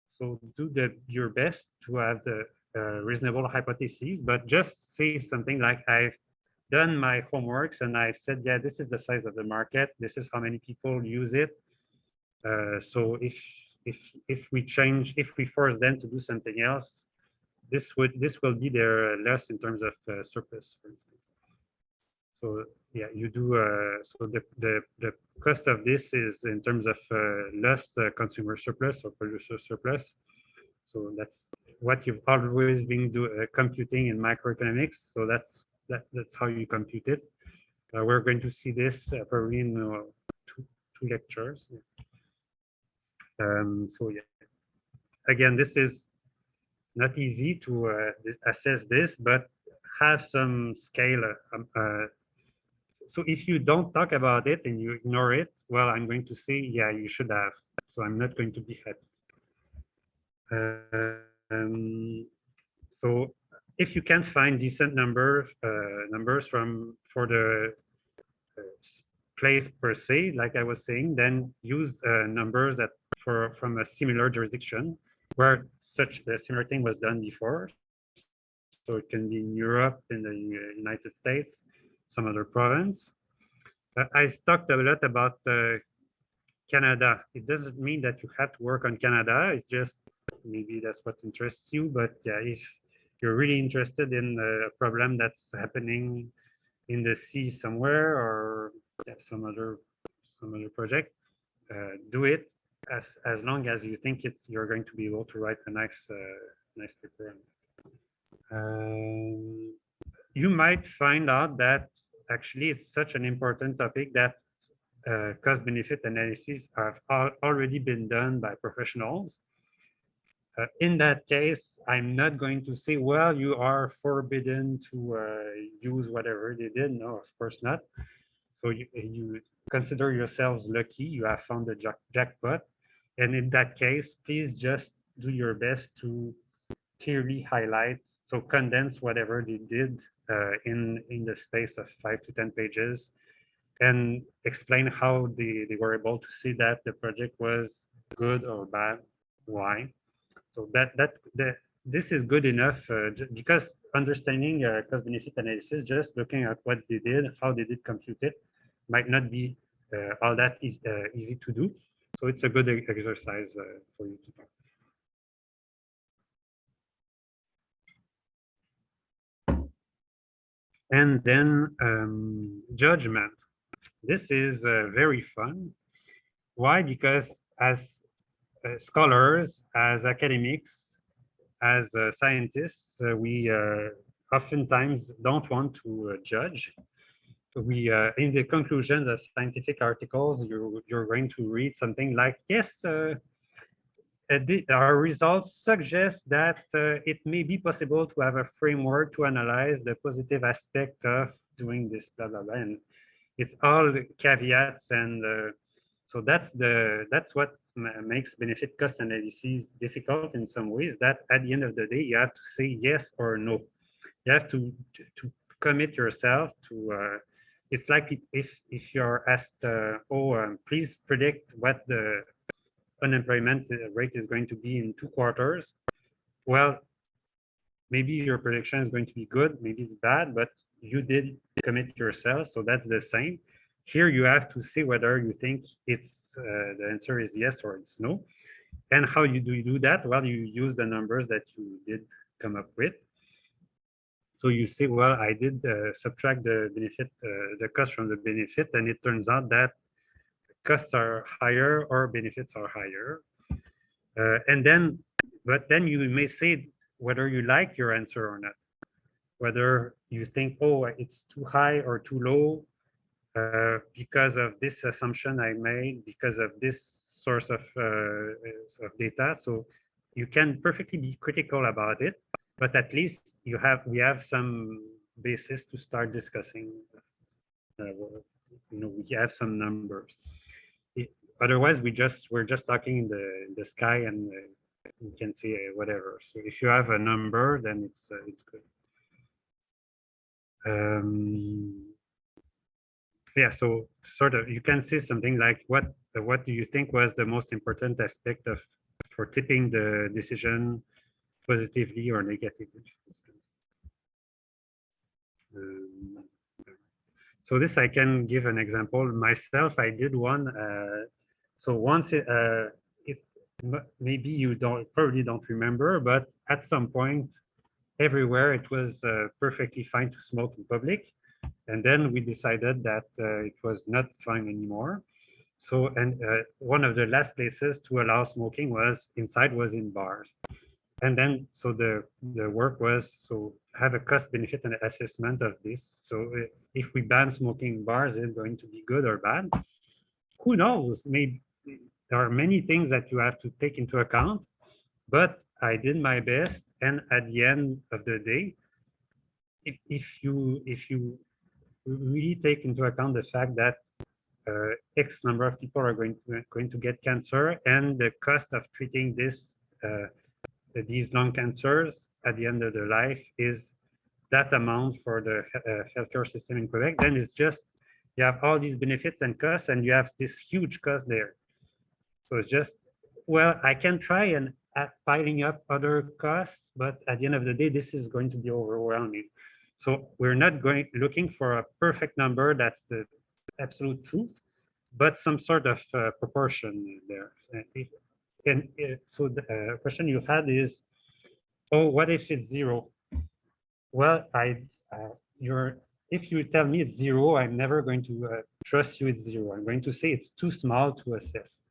so do your best to have the reasonable hypotheses, but just say something like, I've done my homeworks and I've said, yeah, this is the size of the market. This is how many people use it. So if we force them to do something else, this will be their loss in terms of surplus, for instance. So yeah, you do. So the cost of this is in terms of lost consumer surplus or producer surplus. So that's what you've always been computing in microeconomics. So that's how you compute it. We're going to see this probably in two lectures. So yeah, again, this is not easy to assess this, but have some scale. So if you don't talk about it and you ignore it, well, I'm going to say, yeah, you should have. So I'm not going to be happy. So if you can't find decent numbers for the place per se, like I was saying, then use numbers that from a similar jurisdiction. where such a similar thing was done before. So it can be in Europe, in the United States, some other province. I've talked a lot about Canada. It doesn't mean that you have to work on Canada. It's just maybe that's what interests you. But yeah, if you're really interested in a problem that's happening in the sea somewhere or yeah, some other project, do it as long as you think you're going to be able to write a nice paper. You might find out that actually it's such an important topic that cost-benefit analysis have already been done by professionals. In that case, I'm not going to say, well, you are forbidden to use whatever they did. No, of course not. So you consider yourselves lucky. You have found the jackpot. And in that case, please just do your best to clearly highlight, so condense whatever they did in the space of 5 to 10 pages and explain how they were able to see that the project was good or bad, why. So this is good enough because understanding cost-benefit analysis, just looking at what they did, how they did compute it, might not be all that easy to do. So it's a good exercise for you to do. And then judgment. This is very fun. Why? Because as scholars, as academics, as scientists, we oftentimes don't want to judge. We, in the conclusions of scientific articles, you're going to read something like, yes, our results suggest that it may be possible to have a framework to analyze the positive aspect of doing this, blah, blah, blah. And it's all caveats. And so that's what makes benefit cost analysis difficult in some ways, that at the end of the day, you have to say yes or no. You have to commit yourself to, it's like if you're asked, please predict what the unemployment rate is going to be in 2 quarters. Well, maybe your prediction is going to be good, maybe it's bad, but you did commit yourself, so that's the same. Here you have to see whether you think it's the answer is yes or it's no. And how you do that? Well, you use the numbers that you did come up with. So you say, well, I did subtract the benefit, the cost from the benefit, and it turns out that costs are higher or benefits are higher. But then you may say whether you like your answer or not, whether you think, oh, it's too high or too low because of this assumption I made, because of this source of data. So you can perfectly be critical about it, but at least we have some basis to start discussing. We have some numbers. Otherwise, we're just talking in the sky and you can see whatever. So if you have a number, then it's good. Yeah, so sort of you can say something like what do you think was the most important aspect for tipping the decision positively or negatively, for instance. So this I can give an example myself. I did one. So once maybe you probably don't remember, but at some point everywhere it was perfectly fine to smoke in public. And then we decided that it was not fine anymore. So, and one of the last places to allow smoking was in bars. And then, so the work was, so have a cost benefit and assessment of this. So if we ban smoking in bars, is it going to be good or bad? Who knows? Maybe there are many things that you have to take into account, but I did my best. And at the end of the day, if you really take into account the fact that X number of people are going to get cancer, and the cost of treating these lung cancers at the end of their life is that amount for the healthcare system in Quebec, then it's just, you have all these benefits and costs, and you have this huge cost there. So it's just, well, I can try and piling up other costs, but at the end of the day, this is going to be overwhelming. So we're not looking for a perfect number. That's the absolute truth, but some sort of proportion there. So the question you had is, oh, what if it's zero? Well, if you tell me it's zero, I'm never going to trust you it's zero. I'm going to say it's too small to assess.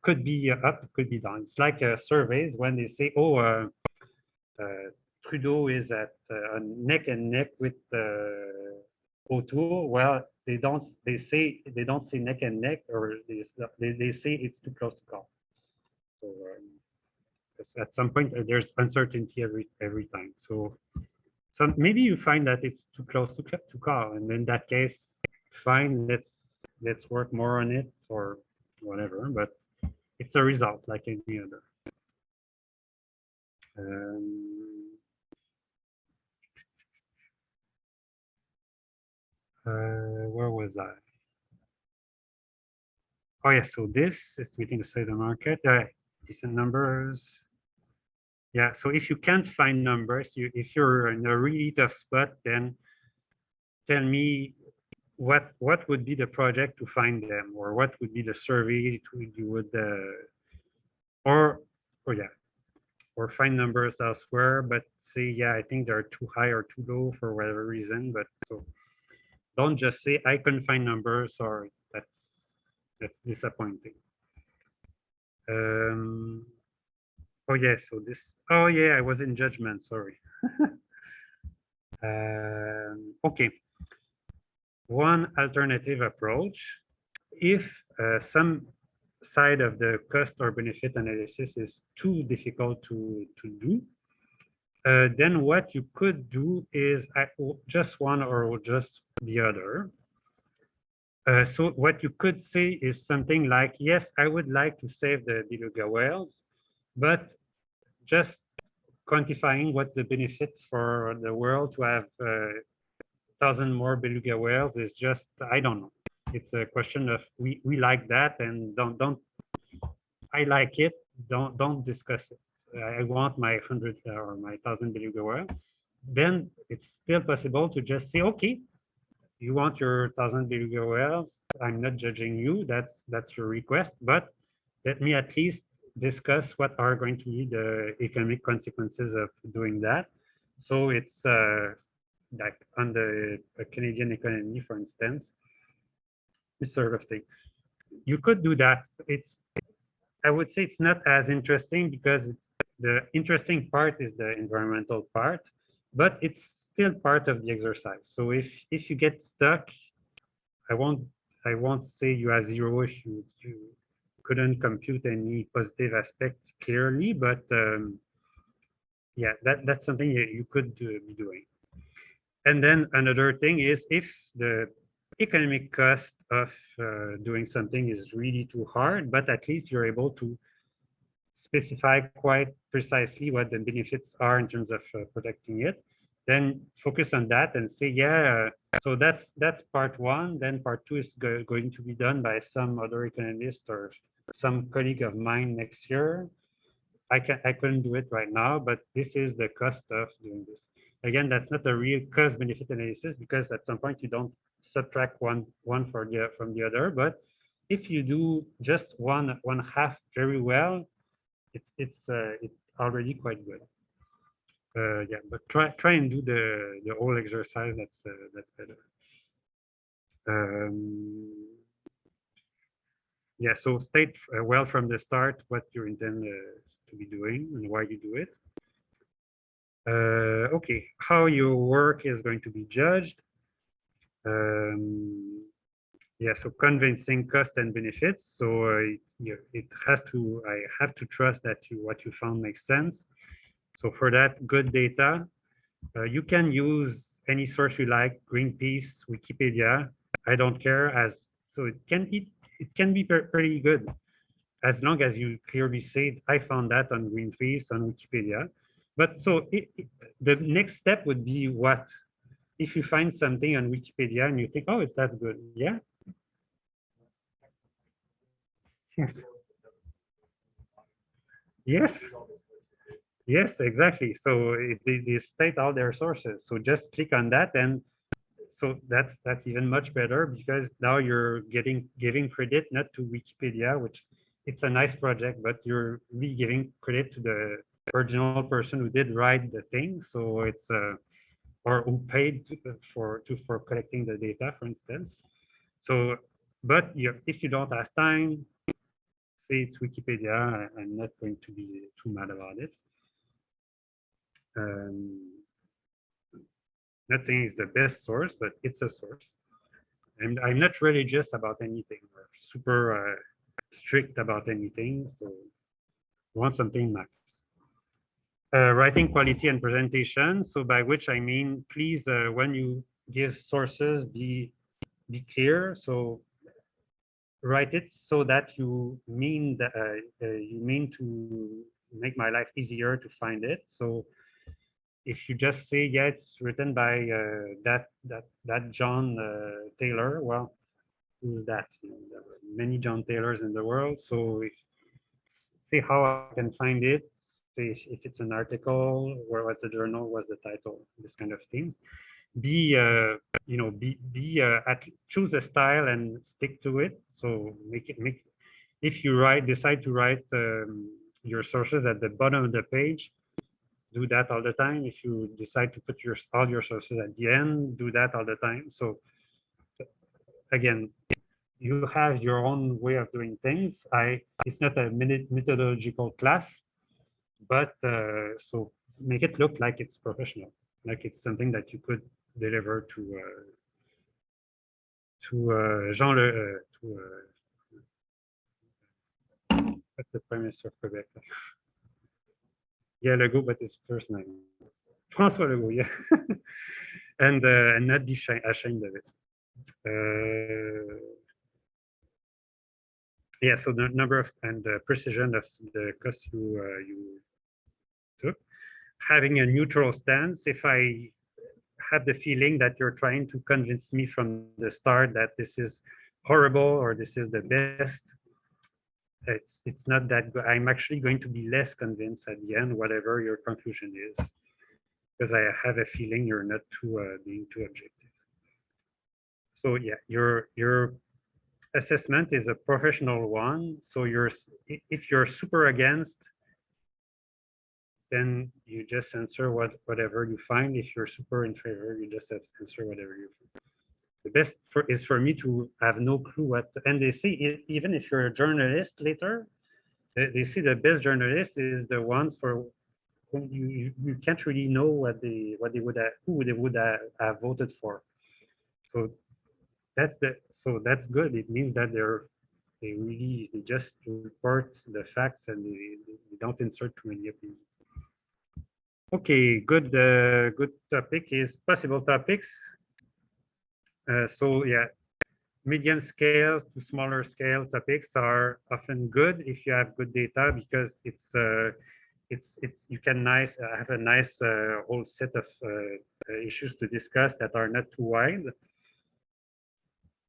Could be up, it could be down. It's like surveys when they say, oh, Trudeau is at neck and neck with O'Toole. Well, they don't say neck and neck, or they say it's too close to call. So at some point there's uncertainty every time. So maybe you find that it's too close to call, and in that case, fine, let's work more on it or whatever. But it's a result like any other. Where was I? Oh yeah, so this is meeting the state of the market. Decent numbers. Yeah, so if you can't find numbers, if you're in a really tough spot, then tell me what would be the project to find them, or what would be the survey you would or yeah, or find numbers elsewhere, but say, yeah, I think they're too high or too low for whatever reason. But so don't just say I couldn't find numbers, or that's disappointing. Oh yeah, so this, oh yeah, I was in judgment, sorry. Okay, one alternative approach, if some side of the cost or benefit analysis is too difficult to do, then what you could do is just one or just the other. So what you could say is something like, yes, I would like to save the beluga whales, but just quantifying what's the benefit for the world to have 1,000 more beluga whales is just, I don't know. It's a question of we like that, and don't I like it, don't discuss it. I want my 100 or my 1,000 beluga whale. Then it's still possible to just say, okay, you want your 1,000 beluga whales. I'm not judging you. That's your request, but let me at least discuss what are going to be the economic consequences of doing that. So it's like on the Canadian economy, for instance, this sort of thing. You could do that. I would say it's not as interesting because the interesting part is the environmental part, but it's still part of the exercise. So if you get stuck, I won't say you have zero if you couldn't compute any positive aspect clearly, but yeah, that's something you could be doing. And then another thing is, if the economic cost of doing something is really too hard, but at least you're able to specify quite precisely what the benefits are in terms of protecting it, then focus on that and say, yeah, so that's part one. Then part two is going to be done by some other economist or some colleague of mine next year. I couldn't do it right now, but this is the cost of doing this. Again, that's not a real cost benefit analysis, because at some point you don't subtract one from the other. But if you do just one half very well, it's already quite good. Yeah, but try and do the whole exercise. That's better. Yeah, so state well from the start what you intend to be doing and why you do it. Okay, how your work is going to be judged. Yeah, so convincing cost and benefits. So it has to, I have to trust that what you found makes sense. So for that, good data. You can use any source you like, Greenpeace, Wikipedia. I don't care, so it can be pretty good, as long as you clearly say, I found that on Greenpeace, on Wikipedia. But so the next step would be what? If you find something on Wikipedia and you think, oh, that's good, yeah? Yes. Yes. Yes, exactly. So they state all their sources. So just click on that, and so that's even much better because now you're giving credit not to Wikipedia, which it's a nice project, but you're really giving credit to the original person who did write the thing. So it's or who paid for collecting the data, for instance. So, but if you don't have time, say it's Wikipedia. I'm not going to be too mad about it. Um, Not saying it's the best source, but it's a source. And I'm not religious about anything or super strict about anything. So I want something nice. Writing quality and presentation. So by which I mean, please, when you give sources, be clear. So write it so that you mean to make my life easier to find it. So if you just say, yeah, it's written by that John Taylor, well, who's that? You know, there are many John Taylors in the world. So if, see how I can find it, see if it's an article, where was the journal, what's the title, this kind of things. Be choose a style and stick to it. So make if you decide to write your sources at the bottom of the page, do that all the time. If you decide to put all your sources at the end, do that all the time. So again, you have your own way of doing things. It's not a methodological class, but so make it look like it's professional, like it's something that you could deliver to Jean Le to what's the Prime Minister of Quebec? Yeah, Legault, but his first name. François Legault, yeah. And not be ashamed of it. Yeah, so the number of and the precision of the cost you took. Having a neutral stance. If I have the feeling that you're trying to convince me from the start that this is horrible or this is the best, it's not that good. I'm actually going to be less convinced at the end, whatever your conclusion is, because I have a feeling you're not being too objective. So yeah, your assessment is a professional one. So if you're super against, then you just answer whatever you find. If you're super in favor, you just answer whatever you find. The best is for me to have no clue what, and they say even if you're a journalist later, they see the best journalist is the ones for whom you can't really know what they would have, who they would have voted for. So that's good. It means that they just report the facts and they don't insert too many opinions. Okay, good topic is possible topics. So yeah, medium scale to smaller scale topics are often good if you have good data because it's you can have a nice whole set of issues to discuss that are not too wide.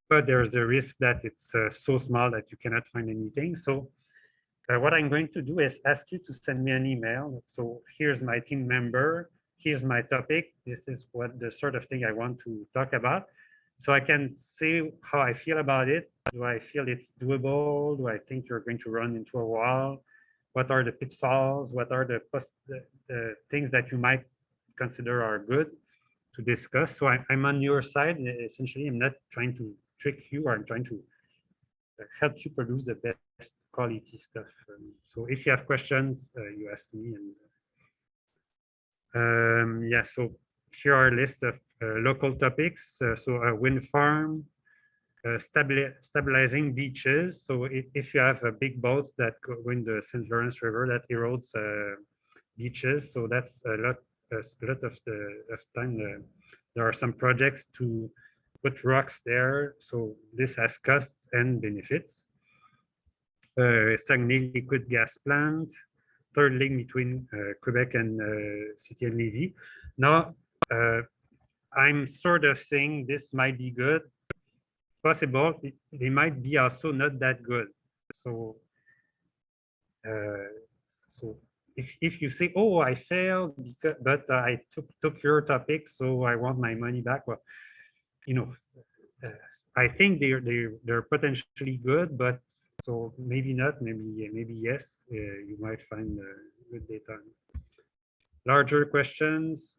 But there's the risk that it's so small that you cannot find anything. So what I'm going to do is ask you to send me an email. So here's my team member. Here's my topic. This is what the sort of thing I want to talk about. So I can say how I feel about it. Do I feel it's doable? Do I think you're going to run into a wall? What are the pitfalls? What are the things that you might consider are good to discuss? So I'm on your side. Essentially, I'm not trying to trick you, or I'm trying to help you produce the best quality stuff. So if you have questions, you ask me. And yeah, so here are a list of local topics. So a wind farm, stabilizing beaches. So if you have big boats that go in the St. Lawrence River, that erodes beaches. So that's a lot of time. There are some projects to put rocks there. So this has costs and benefits. Saguenay liquid gas plant, third link between Quebec and City and Lévis. Now, I'm sort of saying this might be good, possible. They might be also not that good. So, so if you say, oh, I failed, because, but I took your topic, so I want my money back. Well, you know, I think they're potentially good, but so maybe not, maybe yes. You might find good data. Larger questions.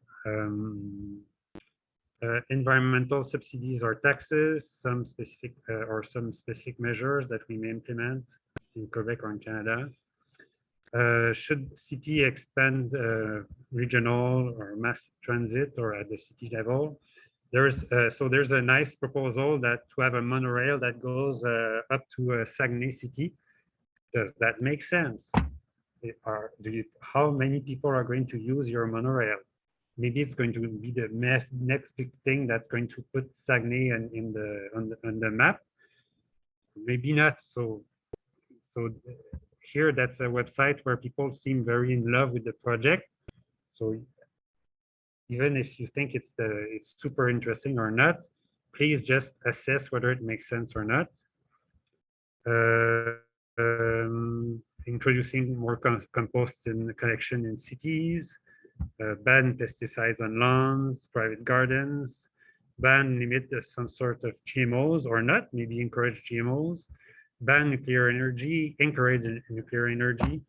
Environmental subsidies or taxes, some specific measures that we may implement in Quebec or in Canada. Should city expand regional or mass transit or at the city level? There's a nice proposal that to have a monorail that goes up to Saguenay City. Does that make sense? How many people are going to use your monorail? Maybe it's going to be the next big thing that's going to put Saguenay on the map. Maybe not. So here, that's a website where people seem very in love with the project. So even if you think it's super interesting or not, please just assess whether it makes sense or not. Introducing more compost in collection in cities, ban pesticides on lawns, private gardens, ban limit some sort of GMOs or not, maybe encourage GMOs, ban nuclear energy, encourage nuclear energy,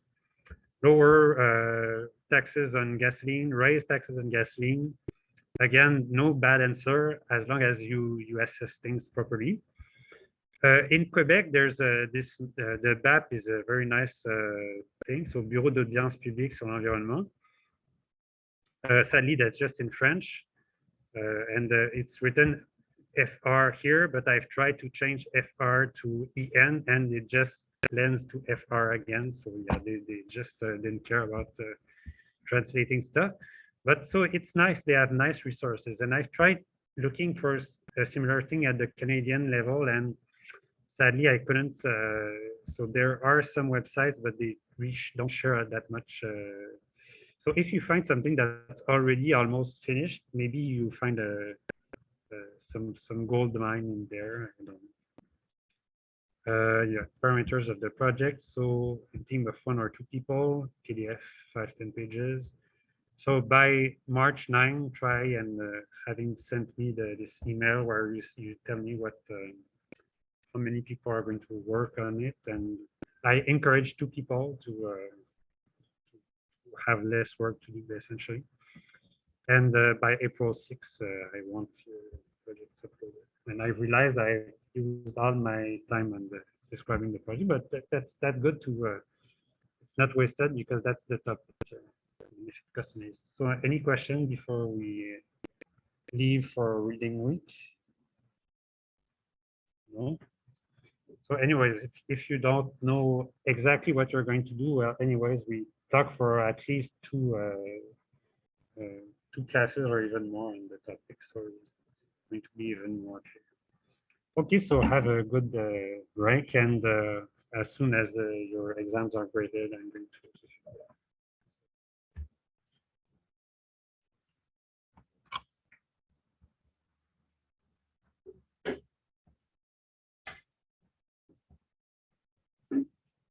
lower taxes on gasoline, raise taxes on gasoline. Again, no bad answer as long as you assess things properly. In Quebec, there's the BAP is a very nice thing. So Bureau d'audience publique sur l'environnement. Sadly, that's just in French, and it's written FR here, but I've tried to change FR to EN, and it just lends to FR again. So yeah, they just didn't care about translating stuff. But so it's nice. They have nice resources, and I've tried looking for a similar thing at the Canadian level, and sadly, I couldn't. So there are some websites, but they don't share that much. So if you find something that's already almost finished, maybe you find some gold mine in there. I don't know. Yeah, parameters of the project. So a team of 1 or 2 people, PDF, 5-10 pages. So by March 9, try and having sent me this email where you tell me what how many people are going to work on it, and I encourage 2 people to have less work to do essentially. And by April 6, I want projects uploaded. And I realized I used all my time on describing the project, but that's good to it's not wasted because that's the topic. So any question before we leave for reading week? No. So anyways, if you don't know exactly what you're going to do, well, anyways, we talk for at least 2 classes or even more on the topic. So it's going to be even more clear. Okay, so have a good break, and as soon as your exams are graded, I'm going to